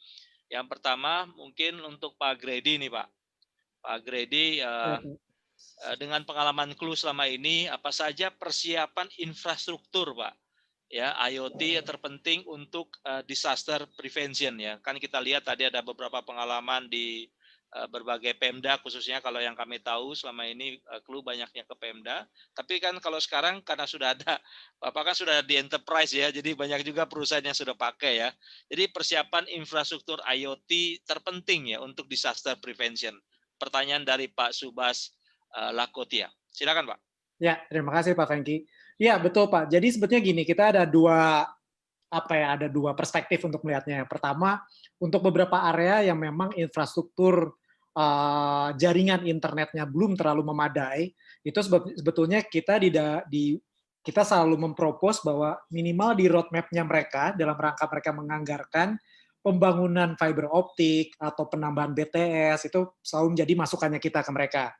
Yang pertama mungkin untuk Pak Gredi nih Pak. Pak Gredi Ya, Pak. dengan pengalaman Clue selama ini apa saja persiapan infrastruktur Pak? Ya, IoT terpenting untuk disaster prevention ya. Kan kita lihat tadi ada beberapa pengalaman di berbagai Pemda, khususnya kalau yang kami tahu selama ini Clue banyaknya ke Pemda. Tapi kan kalau sekarang karena sudah ada, Bapak kan sudah di enterprise ya, jadi banyak juga perusahaan yang sudah pakai ya. Jadi persiapan infrastruktur IoT terpenting ya untuk disaster prevention. Pertanyaan dari Pak Subas Lakotia. Silakan Pak. Ya, terima kasih Pak Franky. Ya, betul Pak. Jadi sebetulnya gini, kita ada ada dua perspektif untuk melihatnya. Pertama, untuk beberapa area yang memang infrastruktur jaringan internetnya belum terlalu memadai, itu sebetulnya kita selalu mempropos bahwa minimal di roadmap-nya mereka dalam rangka mereka menganggarkan pembangunan fiber optik atau penambahan BTS itu selalu menjadi masukannya kita ke mereka.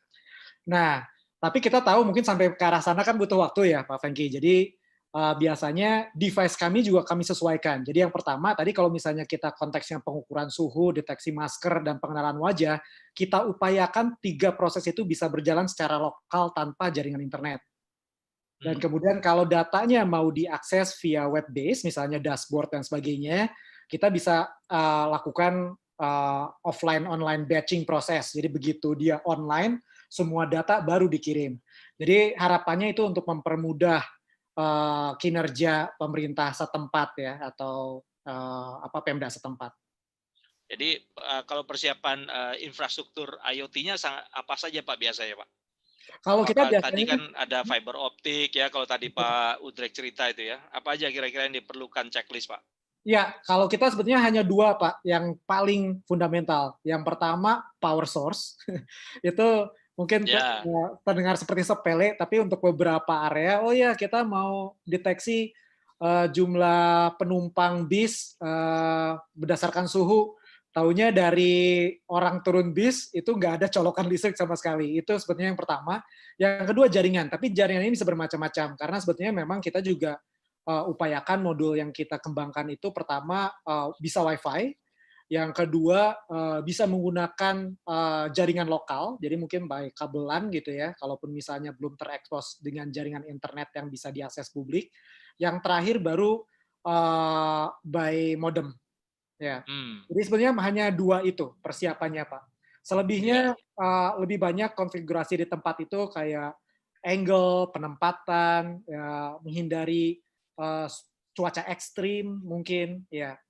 Nah, tapi kita tahu mungkin sampai ke arah sana kan butuh waktu ya, Pak Franky. Jadi biasanya device kami juga kami sesuaikan. Jadi yang pertama tadi kalau misalnya kita konteksnya pengukuran suhu, deteksi masker, dan pengenalan wajah, kita upayakan 3 proses itu bisa berjalan secara lokal tanpa jaringan internet. Dan kemudian kalau datanya mau diakses via web base, misalnya dashboard dan sebagainya, kita bisa lakukan offline online batching proses. Jadi begitu dia online, semua data baru dikirim. Jadi harapannya itu untuk mempermudah kinerja pemerintah setempat ya, atau Pemda setempat. Jadi kalau persiapan infrastruktur IoT-nya apa saja Pak biasanya Pak? Kalau kita Apakah tadi biasanya kan ada fiber optik ya, kalau tadi Pak Udrek cerita itu ya, apa aja kira-kira yang diperlukan checklist Pak? ya, kalau kita sebetulnya hanya 2 Pak, yang paling fundamental. Yang pertama power source, itu mungkin Ya, terdengar seperti sepele, tapi untuk beberapa area, oh ya kita mau deteksi jumlah penumpang bis berdasarkan suhu, taunya dari orang turun bis itu nggak ada colokan listrik sama sekali. Itu sebetulnya yang pertama. Yang kedua jaringan, tapi jaringan ini bisa bermacam-macam karena sebetulnya memang kita juga upayakan modul yang kita kembangkan itu pertama bisa WiFi, yang kedua bisa menggunakan jaringan lokal, jadi mungkin by kabelan gitu ya, kalaupun misalnya belum terekspos dengan jaringan internet yang bisa diakses publik. Yang terakhir baru by modem. Ya. Jadi sebenarnya hanya 2 itu persiapannya, Pak. Selebihnya lebih banyak konfigurasi di tempat itu kayak angle, penempatan, ya, menghindari cuaca ekstrim mungkin, ya.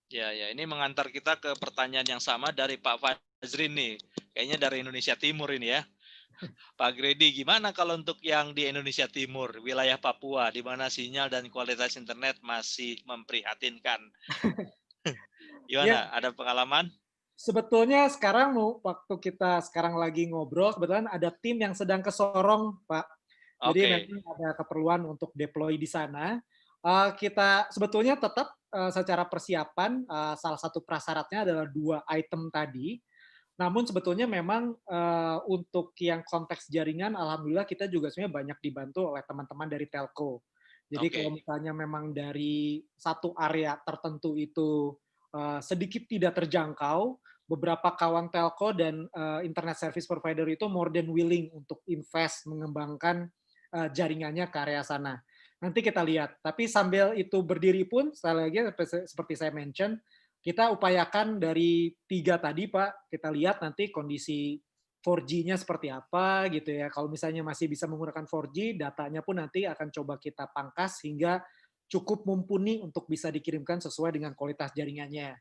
ya, ini mengantar kita ke pertanyaan yang sama dari Pak Fazrin nih. Kayaknya dari Indonesia Timur ini ya. Pak Gredi, gimana kalau untuk yang di Indonesia Timur, wilayah Papua, di mana sinyal dan kualitas internet masih memprihatinkan? Ya, Gimana? Ada pengalaman? sebetulnya sekarang waktu kita sekarang lagi ngobrol, kebetulan ada tim yang sedang ke Sorong, Pak. Jadi Oke, memang ada keperluan untuk deploy di sana. Kita sebetulnya tetap secara persiapan salah satu prasyaratnya adalah 2 item tadi. Namun sebetulnya memang untuk yang konteks jaringan, alhamdulillah kita juga sebenarnya banyak dibantu oleh teman-teman dari telco. Jadi oke. kalau misalnya memang dari satu area tertentu itu sedikit tidak terjangkau, beberapa kawan telco dan internet service provider itu more than willing untuk invest mengembangkan jaringannya ke area sana. Nanti kita lihat. Tapi sambil itu berdiri pun, sekali lagi seperti saya mention, kita upayakan dari 3 tadi, Pak. Kita lihat nanti kondisi 4G-nya seperti apa gitu ya. Kalau misalnya masih bisa menggunakan 4G, datanya pun nanti akan coba kita pangkas sehingga cukup mumpuni untuk bisa dikirimkan sesuai dengan kualitas jaringannya.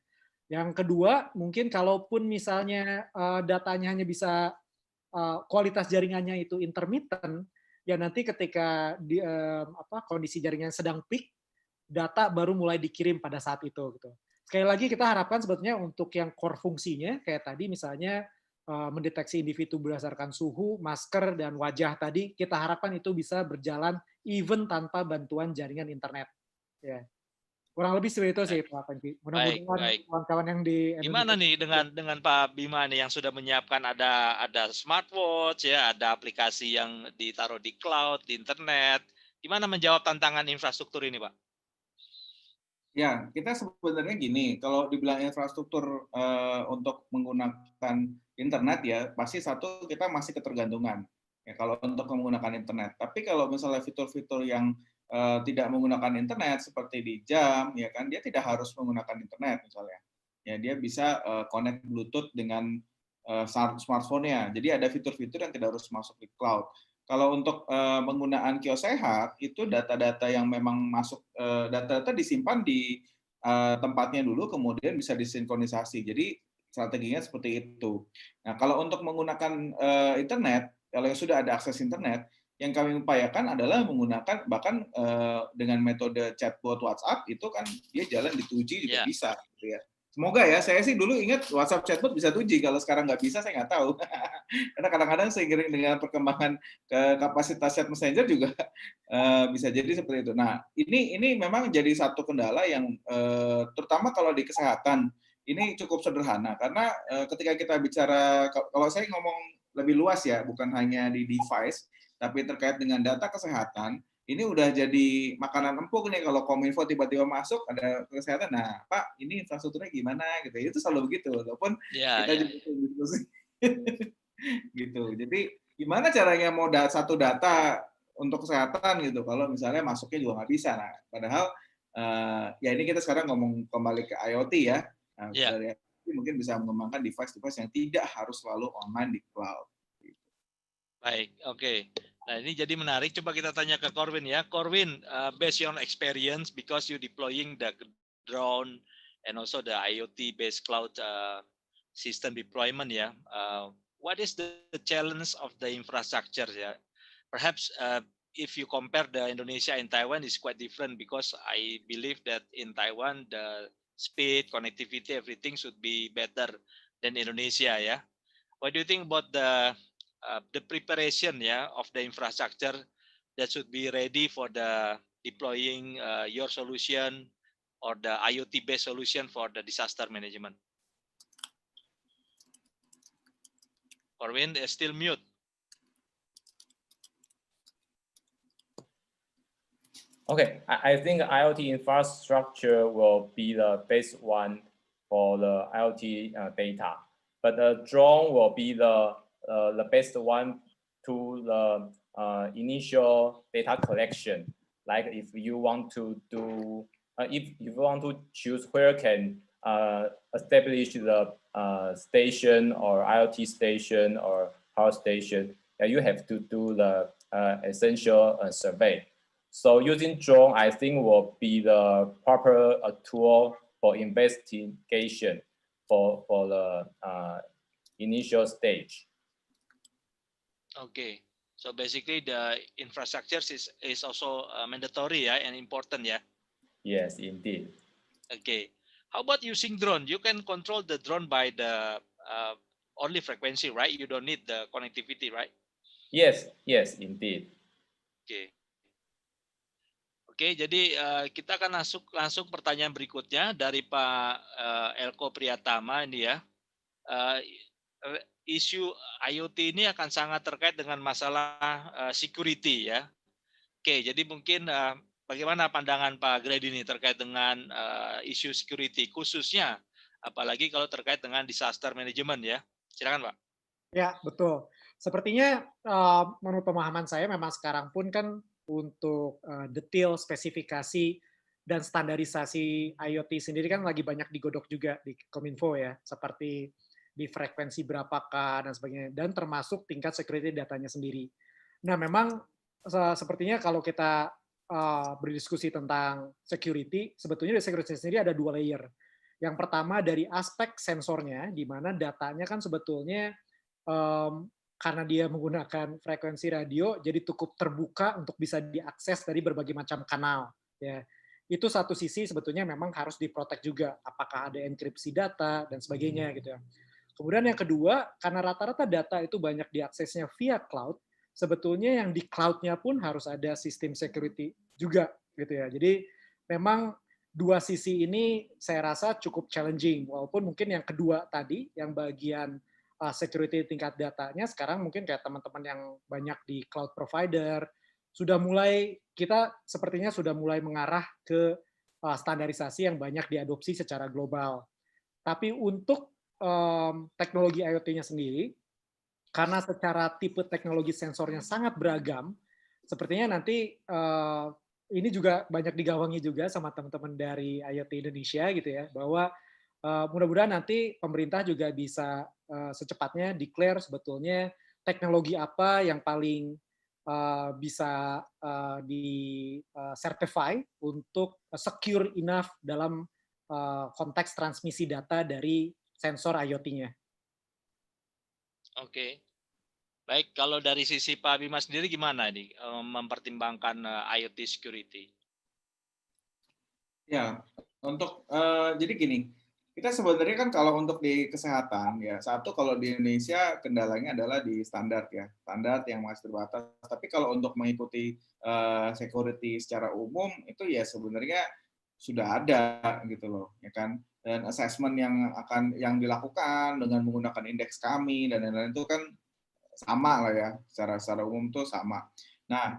Yang kedua, mungkin kalaupun misalnya datanya hanya bisa kualitas jaringannya itu intermittent, ya nanti ketika kondisi jaringan sedang peak, data baru mulai dikirim pada saat itu gitu. Sekali lagi kita harapkan sebetulnya untuk yang core fungsinya kayak tadi misalnya mendeteksi individu berdasarkan suhu, masker, dan wajah tadi, kita harapkan itu bisa berjalan even tanpa bantuan jaringan internet. Ya. Kurang lebih seperti itu sih Pak Panji. Baik, Mudah-mudahan baik. kawan-kawan yang di Gimana Indonesia. nih dengan Pak Bima nih yang sudah menyiapkan ada smartwatch ya, ada aplikasi yang ditaruh di cloud, di internet. Gimana menjawab tantangan infrastruktur ini, Pak? Ya, kita sebenarnya gini, kalau dibilang infrastruktur untuk menggunakan internet ya, pasti satu kita masih ketergantungan. Ya, kalau untuk menggunakan internet. Tapi kalau misalnya fitur-fitur yang tidak menggunakan internet seperti di jam, ya kan, dia tidak harus menggunakan internet misalnya. Ya, dia bisa connect Bluetooth dengan smartphone-nya. Jadi ada fitur-fitur yang tidak harus masuk di cloud. Kalau untuk penggunaan kios sehat, itu data-data yang memang masuk, data-data disimpan di tempatnya dulu, kemudian bisa disinkronisasi. Jadi strateginya seperti itu. Nah, kalau untuk menggunakan internet, kalau yang sudah ada akses internet, yang kami upayakan adalah menggunakan bahkan dengan metode chatbot WhatsApp itu kan dia jalan di 2G juga bisa, gitu ya. Semoga ya, saya sih dulu ingat WhatsApp chatbot bisa 2G, kalau sekarang nggak bisa saya nggak tahu. Karena kadang-kadang seiring dengan perkembangan ke kapasitas chat messenger juga bisa jadi seperti itu. Nah, ini memang jadi satu kendala yang terutama kalau di kesehatan ini cukup sederhana karena ketika kita bicara, kalau saya ngomong lebih luas ya, bukan hanya di device, tapi terkait dengan data kesehatan, ini udah jadi makanan empuk nih kalau Kominfo tiba-tiba masuk ada kesehatan. Nah, Pak, ini infrastrukturnya gimana gitu. Itu selalu begitu, walaupun kita juga diskusi. Gitu. Jadi gimana caranya mau satu data untuk kesehatan gitu kalau misalnya masuknya juga nggak bisa. Nah, padahal ya ini kita sekarang ngomong kembali ke IoT ya. Nah, dari IoT mungkin bisa mengembangkan device-device yang tidak harus selalu online di cloud. Baik, oke. Nah, ini jadi menarik. Coba kita tanya ke Corwin ya. Corwin, based on experience, because you deploying the drone and also the IoT-based cloud system deployment ya, what is the challenge of the infrastructure ya? Perhaps if you compare the Indonesia and Taiwan is quite different because I believe that in Taiwan the speed, connectivity, everything should be better than Indonesia ya. What do you think about the preparation of the infrastructure that should be ready for the deploying your solution or the IoT-based solution for the disaster management? Corwin is still mute. Okay, I think IoT infrastructure will be the best one for the IoT data, but the drone will be the best one to the initial data collection. Like if you want to do, if you want to choose where can establish the station or IoT station or power station, you have to do the essential survey. So using drone, I think will be the proper tool for investigation for the initial stage. Okay, so basically the infrastructure is also mandatory and important Yes, indeed. Okay, how about using drone? You can control the drone by the only frequency, right? You don't need the connectivity, right? Yes, indeed. Okay. Oke, jadi kita akan langsung pertanyaan berikutnya dari Pak Elko Priyatama ini ya. Isu IoT ini akan sangat terkait dengan masalah security ya. Oke, jadi mungkin bagaimana pandangan Pak Grady ini terkait dengan isu security khususnya, apalagi kalau terkait dengan disaster management ya. Silakan Pak. Ya, betul. Sepertinya menurut pemahaman saya memang sekarang pun kan untuk detail spesifikasi dan standarisasi IoT sendiri kan lagi banyak digodok juga di Kominfo ya, seperti di frekuensi berapakah dan sebagainya, dan termasuk tingkat security datanya sendiri. Nah, memang sepertinya kalau kita berdiskusi tentang security, sebetulnya di security sendiri ada 2 layer. Yang pertama dari aspek sensornya, di mana datanya kan sebetulnya karena dia menggunakan frekuensi radio, jadi cukup terbuka untuk bisa diakses dari berbagai macam kanal. Ya, itu satu sisi sebetulnya memang harus diprotek juga. Apakah ada enkripsi data dan sebagainya gitu ya. Kemudian yang kedua, karena rata-rata data itu banyak diaksesnya via cloud, sebetulnya yang di cloud-nya pun harus ada sistem security juga gitu ya. Jadi memang dua sisi ini saya rasa cukup challenging. Walaupun mungkin yang kedua tadi, yang bagian security tingkat datanya sekarang mungkin kayak teman-teman yang banyak di cloud provider kita sepertinya sudah mulai mengarah ke standarisasi yang banyak diadopsi secara global. Tapi untuk teknologi IoT-nya sendiri, karena secara tipe teknologi sensornya sangat beragam, sepertinya nanti ini juga banyak digawangi juga sama teman-teman dari IoT Indonesia gitu ya, bahwa mudah-mudahan nanti pemerintah juga bisa secepatnya declare sebetulnya teknologi apa yang paling bisa di certify untuk secure enough dalam konteks transmisi data dari sensor IoT-nya. Oke. Baik, kalau dari sisi Pak Bima sendiri gimana nih mempertimbangkan IoT security? Ya, untuk jadi gini, kita sebenarnya kan kalau untuk di kesehatan ya, satu kalau di Indonesia kendalanya adalah di standar ya, standar yang masih terbatas. Tapi kalau untuk mengikuti security secara umum itu ya sebenarnya sudah ada gitu loh, ya kan. Dan assessment yang dilakukan dengan menggunakan indeks kami dan lain-lain itu kan sama lah ya, secara umum tuh sama. Nah,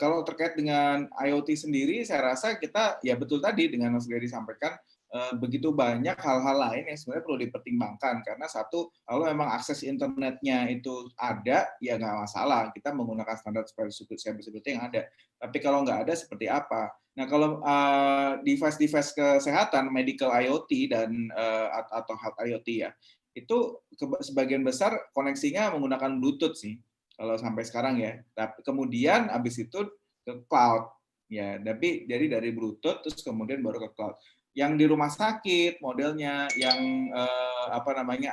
kalau terkait dengan IoT sendiri, saya rasa kita ya betul tadi dengan yang sudah disampaikan, begitu banyak hal-hal lain yang sebenarnya perlu dipertimbangkan. Karena satu, kalau memang akses internetnya itu ada, ya nggak masalah. Kita menggunakan standar cybersecurity yang ada. Tapi kalau nggak ada, seperti apa? Nah, kalau device-device kesehatan, medical IoT dan atau health IoT ya, itu sebagian besar koneksinya menggunakan Bluetooth sih kalau sampai sekarang ya. Tapi kemudian habis itu ke cloud ya. Tapi jadi dari Bluetooth terus kemudian baru ke cloud. Yang di rumah sakit modelnya yang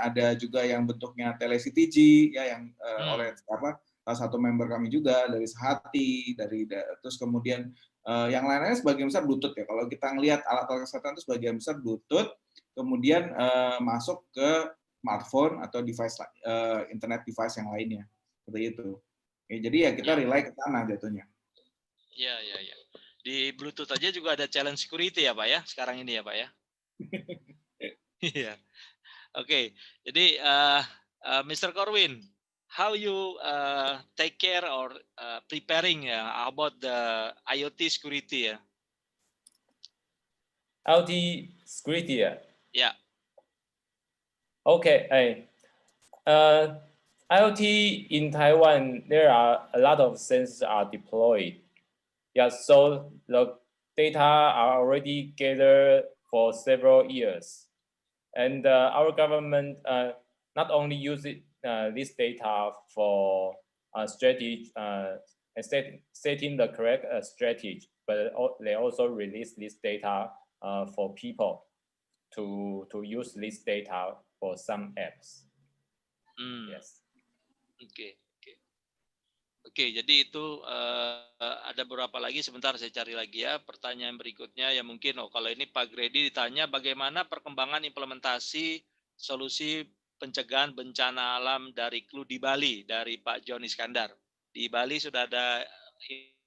ada juga yang bentuknya tele-CTG ya yang oleh salah satu member kami juga dari Sehati terus kemudian yang lain-lainnya sebagian besar Bluetooth ya. Kalau kita ngelihat alat-alat kesehatan itu sebagian besar Bluetooth, kemudian masuk ke smartphone atau device internet device yang lainnya seperti itu. Oke, jadi ya kita rely ke sana jatuhnya. Iya. Di Bluetooth aja juga ada challenge security ya Pak ya sekarang ini ya Pak ya. Iya. Oke, jadi Mr. Corwin, how you take care or preparing about the IoT security ya? IoT security ya. Yeah. Okay. IoT in Taiwan, there are a lot of sensors are deployed. Yeah, so the data are already gathered for several years. And our government not only uses this data for strategy, setting the correct strategy, but they also release this data for people to use this data for some apps. Yes. Oke, jadi itu ada beberapa lagi, sebentar saya cari lagi ya. Pertanyaan berikutnya ya mungkin, kalau ini Pak Gredi ditanya bagaimana perkembangan implementasi solusi pencegahan bencana alam dari CLU di Bali dari Pak John Iskandar. Di Bali sudah ada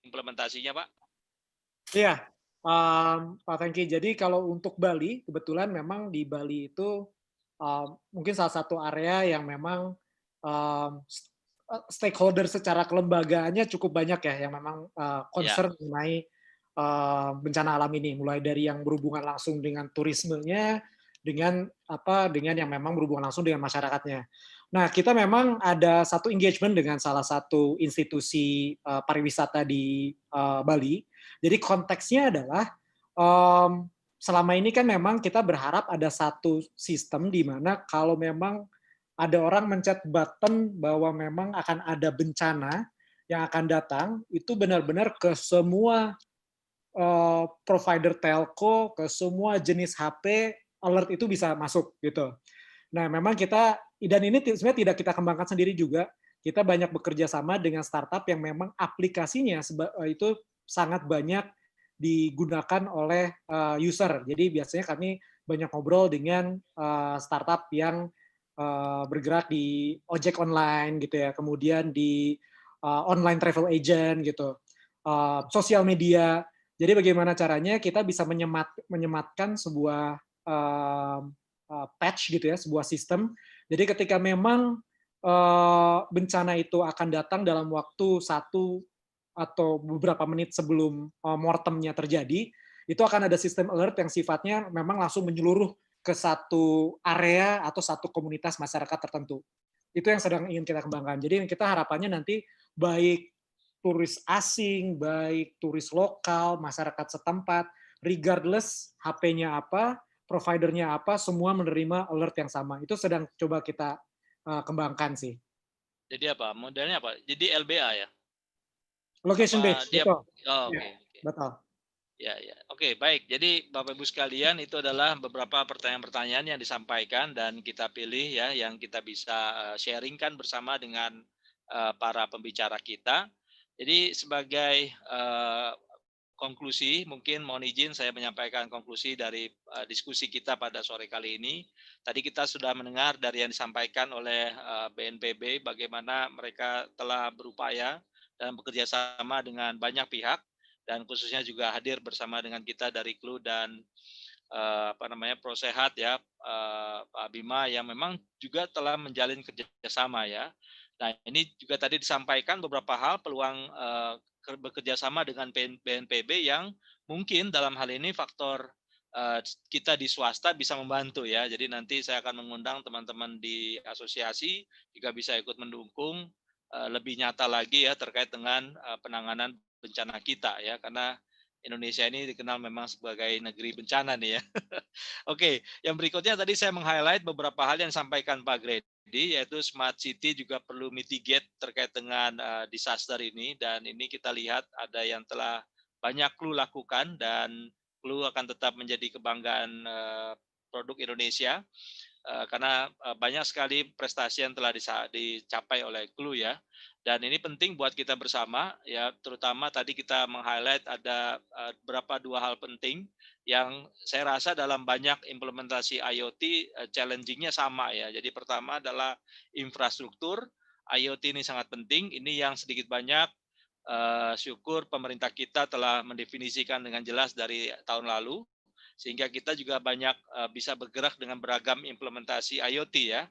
implementasinya Pak? Iya, Pak Franky. Jadi kalau untuk Bali, kebetulan memang di Bali itu mungkin salah satu area yang memang stakeholder secara kelembagaannya cukup banyak ya, yang memang concern mengenai bencana alam ini, mulai dari yang berhubungan langsung dengan turismenya, dengan yang memang berhubungan langsung dengan masyarakatnya. Nah, kita memang ada satu engagement dengan salah satu institusi pariwisata di Bali. Jadi konteksnya adalah selama ini kan memang kita berharap ada satu sistem di mana kalau memang ada orang mencet button bahwa memang akan ada bencana yang akan datang, itu benar-benar ke semua provider telco, ke semua jenis HP, alert itu bisa masuk gitu. Nah, memang kita, dan ini sebenarnya tidak kita kembangkan sendiri juga, kita banyak bekerja sama dengan startup yang memang aplikasinya itu sangat banyak digunakan oleh user. Jadi biasanya kami banyak ngobrol dengan startup yang bergerak di ojek online gitu ya, kemudian di online travel agent gitu, sosial media. Jadi bagaimana caranya kita bisa menyematkan sebuah patch gitu ya, sebuah sistem. Jadi ketika memang bencana itu akan datang dalam waktu 1 atau beberapa menit sebelum mortemnya terjadi, itu akan ada sistem alert yang sifatnya memang langsung menyeluruh ke satu area atau satu komunitas masyarakat tertentu. Itu yang sedang ingin kita kembangkan. Jadi kita harapannya nanti baik turis asing, baik turis lokal, masyarakat setempat, regardless HP-nya apa, providernya apa, semua menerima alert yang sama. Itu sedang coba kita kembangkan sih. Jadi apa? Modelnya apa? Jadi LBA ya? Location Apa based, dia? betul. Oh, Ya, oke. betul. Ya, ya. Oke, baik. Jadi Bapak Ibu sekalian, itu adalah beberapa pertanyaan-pertanyaan yang disampaikan dan kita pilih ya yang kita bisa sharingkan bersama dengan para pembicara kita. Jadi sebagai konklusi, mungkin mohon izin saya menyampaikan konklusi dari diskusi kita pada sore kali ini. Tadi kita sudah mendengar dari yang disampaikan oleh BNPB bagaimana mereka telah berupaya dan bekerja sama dengan banyak pihak dan khususnya juga hadir bersama dengan kita dari Clue dan Prosehat ya, Pak Bima yang memang juga telah menjalin kerjasama ya. Nah ini juga tadi disampaikan beberapa hal peluang bekerja sama dengan BNPB yang mungkin dalam hal ini faktor kita di swasta bisa membantu ya. Jadi nanti saya akan mengundang teman-teman di asosiasi juga bisa ikut mendukung lebih nyata lagi ya terkait dengan penanganan bencana kita ya, karena Indonesia ini dikenal memang sebagai negeri bencana nih ya. Oke, yang berikutnya tadi saya meng-highlight beberapa hal yang disampaikan Pak Grady, yaitu smart city juga perlu mitigate terkait dengan disaster ini, dan ini kita lihat ada yang telah banyak Clue lakukan dan Clue akan tetap menjadi kebanggaan produk Indonesia karena banyak sekali prestasi yang telah dicapai oleh Clue ya. Dan ini penting buat kita bersama ya, terutama tadi kita meng-highlight ada beberapa dua hal penting yang saya rasa dalam banyak implementasi IoT challenging-nya sama ya. Jadi pertama adalah infrastruktur, IoT ini sangat penting, ini yang sedikit banyak syukur pemerintah kita telah mendefinisikan dengan jelas dari tahun lalu, sehingga kita juga banyak bisa bergerak dengan beragam implementasi IoT ya.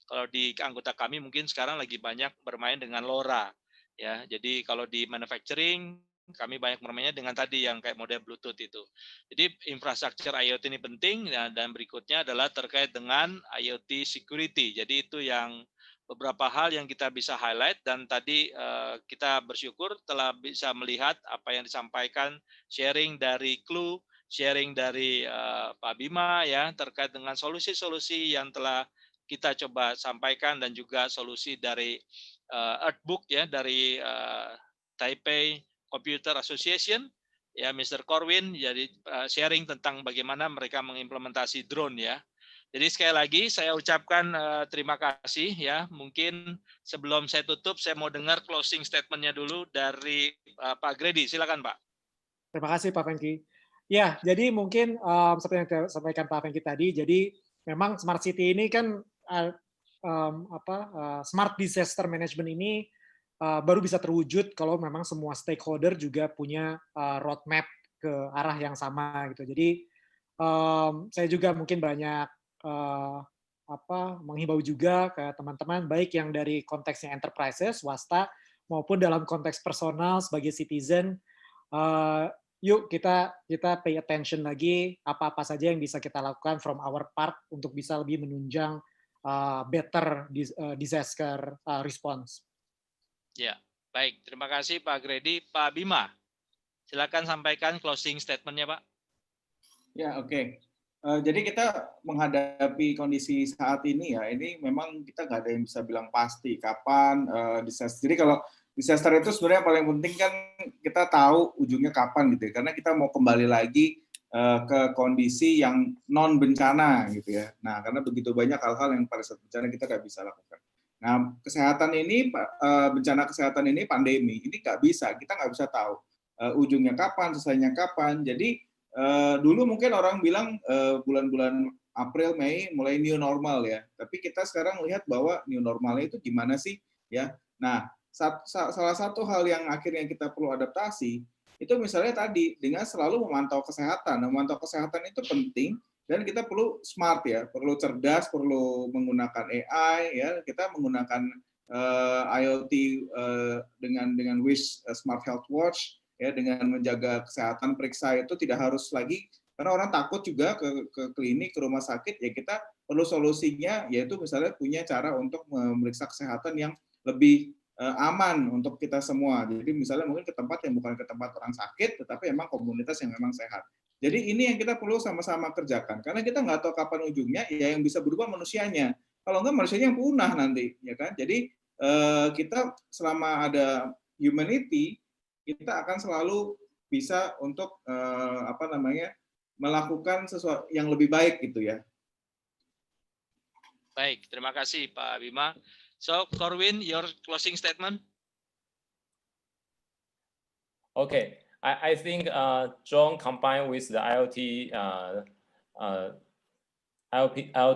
Kalau di anggota kami mungkin sekarang lagi banyak bermain dengan LoRa ya. Jadi kalau di manufacturing kami banyak bermainnya dengan tadi yang kayak model Bluetooth itu. Jadi infrastruktur IoT ini penting ya, dan berikutnya adalah terkait dengan IoT security. Jadi itu yang beberapa hal yang kita bisa highlight dan tadi kita bersyukur telah bisa melihat apa yang disampaikan, sharing dari Clue, sharing dari Pak Bima ya terkait dengan solusi-solusi yang telah kita coba sampaikan dan juga solusi dari Earthbook ya dari Taipei Computer Association ya Mr. Corwin, jadi sharing tentang bagaimana mereka mengimplementasi drone ya. Jadi sekali lagi saya ucapkan terima kasih ya. Mungkin sebelum saya tutup saya mau dengar closing statement-nya dulu dari Pak Grady. Silakan Pak. Terima kasih Pak Fengki. Ya, jadi mungkin seperti yang disampaikan Pak Fengki tadi, jadi memang smart city ini kan smart disaster management ini baru bisa terwujud kalau memang semua stakeholder juga punya roadmap ke arah yang sama gitu. Jadi saya juga mungkin banyak menghimbau juga ke teman-teman baik yang dari konteksnya enterprises, swasta maupun dalam konteks personal sebagai citizen. Yuk kita pay attention lagi apa-apa saja yang bisa kita lakukan from our part untuk bisa lebih menunjang better disaster response. Ya, baik. Terima kasih Pak Grady. Pak Bima, silakan sampaikan closing statement-nya Pak. Ya, oke. Jadi kita menghadapi kondisi saat ini ya, ini memang kita nggak ada yang bisa bilang pasti kapan disaster. Jadi kalau disaster itu sebenarnya paling penting kan kita tahu ujungnya kapan gitu ya, karena kita mau kembali lagi ke kondisi yang non bencana gitu ya. Nah, karena begitu banyak hal-hal yang pada saat bencana kita nggak bisa lakukan. Nah, kesehatan ini, bencana kesehatan ini pandemi, ini nggak bisa, kita nggak bisa tahu ujungnya kapan, selesainya kapan. Jadi dulu mungkin orang bilang bulan-bulan April, Mei mulai new normal ya. Tapi kita sekarang lihat bahwa new normalnya itu gimana sih ya. Nah, salah satu hal yang akhirnya kita perlu adaptasi itu misalnya tadi dengan selalu memantau kesehatan. Memantau kesehatan itu penting dan kita perlu smart ya, perlu cerdas, perlu menggunakan AI ya, kita menggunakan IoT dengan Wish Smart Health Watch, ya, dengan menjaga kesehatan periksa itu tidak harus lagi, karena orang takut juga ke klinik, ke rumah sakit, ya kita perlu solusinya, yaitu misalnya punya cara untuk memeriksa kesehatan yang lebih aman untuk kita semua. Jadi misalnya mungkin ke tempat yang bukan ke tempat orang sakit, tetapi memang komunitas yang memang sehat. Jadi ini yang kita perlu sama-sama kerjakan, karena kita nggak tahu kapan ujungnya, ya yang bisa berubah manusianya. Kalau nggak manusianya yang punah nanti, ya kan? Jadi kita selama ada humanity, kita akan selalu bisa untuk melakukan sesuatu yang lebih baik gitu ya. Baik, terima kasih Pak Bima. So, Corwin, your closing statement. Okay, I think drone combined with the IoT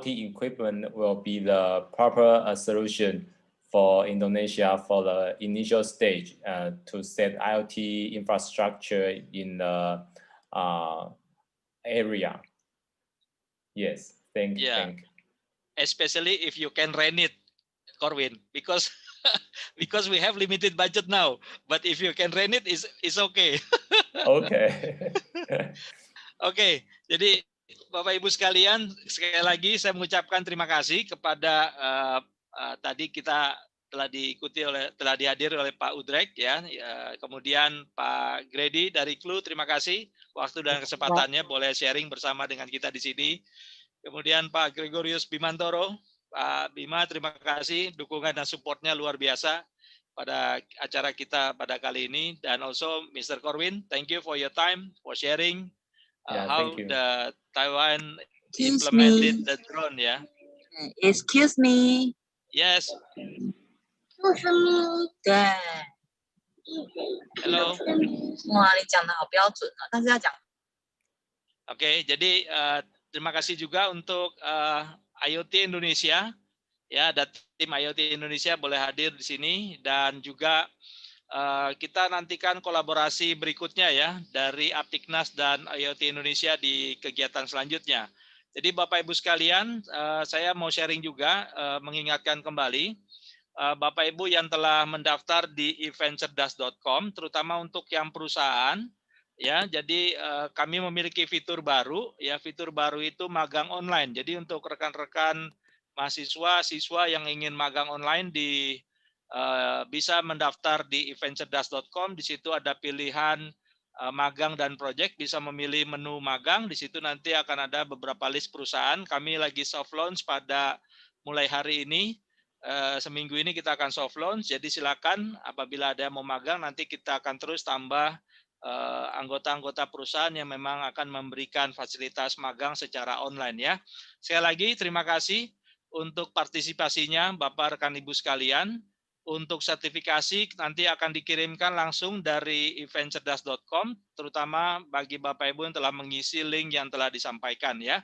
equipment will be the proper solution for Indonesia for the initial stage to set IoT infrastructure in the area. Yes, thank you. Especially if you can rent it, Corwin, because because we have limited budget now. But if you can rent it, is okay. Okay. Oke, jadi Bapak Ibu sekalian, sekali lagi saya mengucapkan terima kasih kepada tadi kita telah dihadiri oleh Pak Udrek ya, kemudian Pak Grady dari Clue, terima kasih waktu dan kesempatannya boleh sharing bersama dengan kita di sini. Kemudian Pak Gregorius Bimantoro, Pak Bima, terima kasih dukungan dan supportnya luar biasa pada acara kita pada kali ini, dan also Mr. Corwin, thank you for your time for sharing how the Taiwan implemented the drone ya. Excuse me. Yes. Excuse me. 对。 Hello. 哇，你讲的好标准啊，但是要讲。 Oke, jadi terima kasih juga untuk IoT Indonesia. Ya, ada tim IoT Indonesia boleh hadir di sini, dan juga kita nantikan kolaborasi berikutnya ya dari Aptiknas dan IoT Indonesia di kegiatan selanjutnya. Jadi Bapak Ibu sekalian, saya mau sharing juga, mengingatkan kembali Bapak Ibu yang telah mendaftar di eventcerdas.com, terutama untuk yang perusahaan. Ya, jadi kami memiliki fitur baru. Ya, fitur baru itu magang online. Jadi untuk rekan-rekan mahasiswa, siswa yang ingin magang online bisa mendaftar di eventcerdas.com. Di situ ada pilihan magang dan project, bisa memilih menu magang. Di situ nanti akan ada beberapa list perusahaan. Kami lagi soft launch pada mulai hari ini. Seminggu ini kita akan soft launch. Jadi silakan apabila ada yang mau magang, nanti kita akan terus tambah anggota-anggota perusahaan yang memang akan memberikan fasilitas magang secara online ya. Sekali lagi terima kasih untuk partisipasinya Bapak rekan Ibu sekalian. Untuk sertifikasi nanti akan dikirimkan langsung dari eventcerdas.com, terutama bagi Bapak Ibu yang telah mengisi link yang telah disampaikan ya.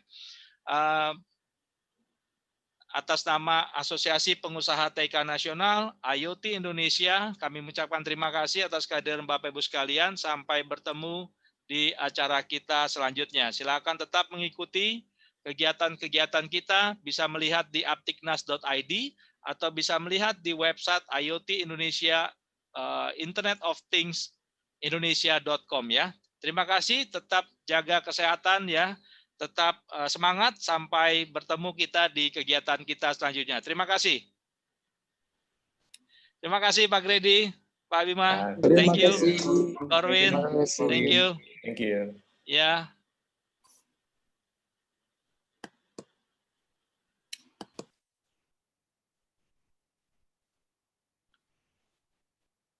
Atas nama Asosiasi Pengusaha TK Nasional, IoT Indonesia, kami mengucapkan terima kasih atas kehadiran Bapak Ibu sekalian. Sampai bertemu di acara kita selanjutnya. Silakan tetap mengikuti kegiatan-kegiatan kita, bisa melihat di aptiknas.id atau bisa melihat di website IoT Indonesia, Internet of Things Indonesia.com ya. Terima kasih, tetap jaga kesehatan ya. Tetap semangat, sampai bertemu kita di kegiatan kita selanjutnya. Terima kasih. Terima kasih Pak Grady, Pak Bima. Thank you. Corwin, thank you. Thank you. Ya.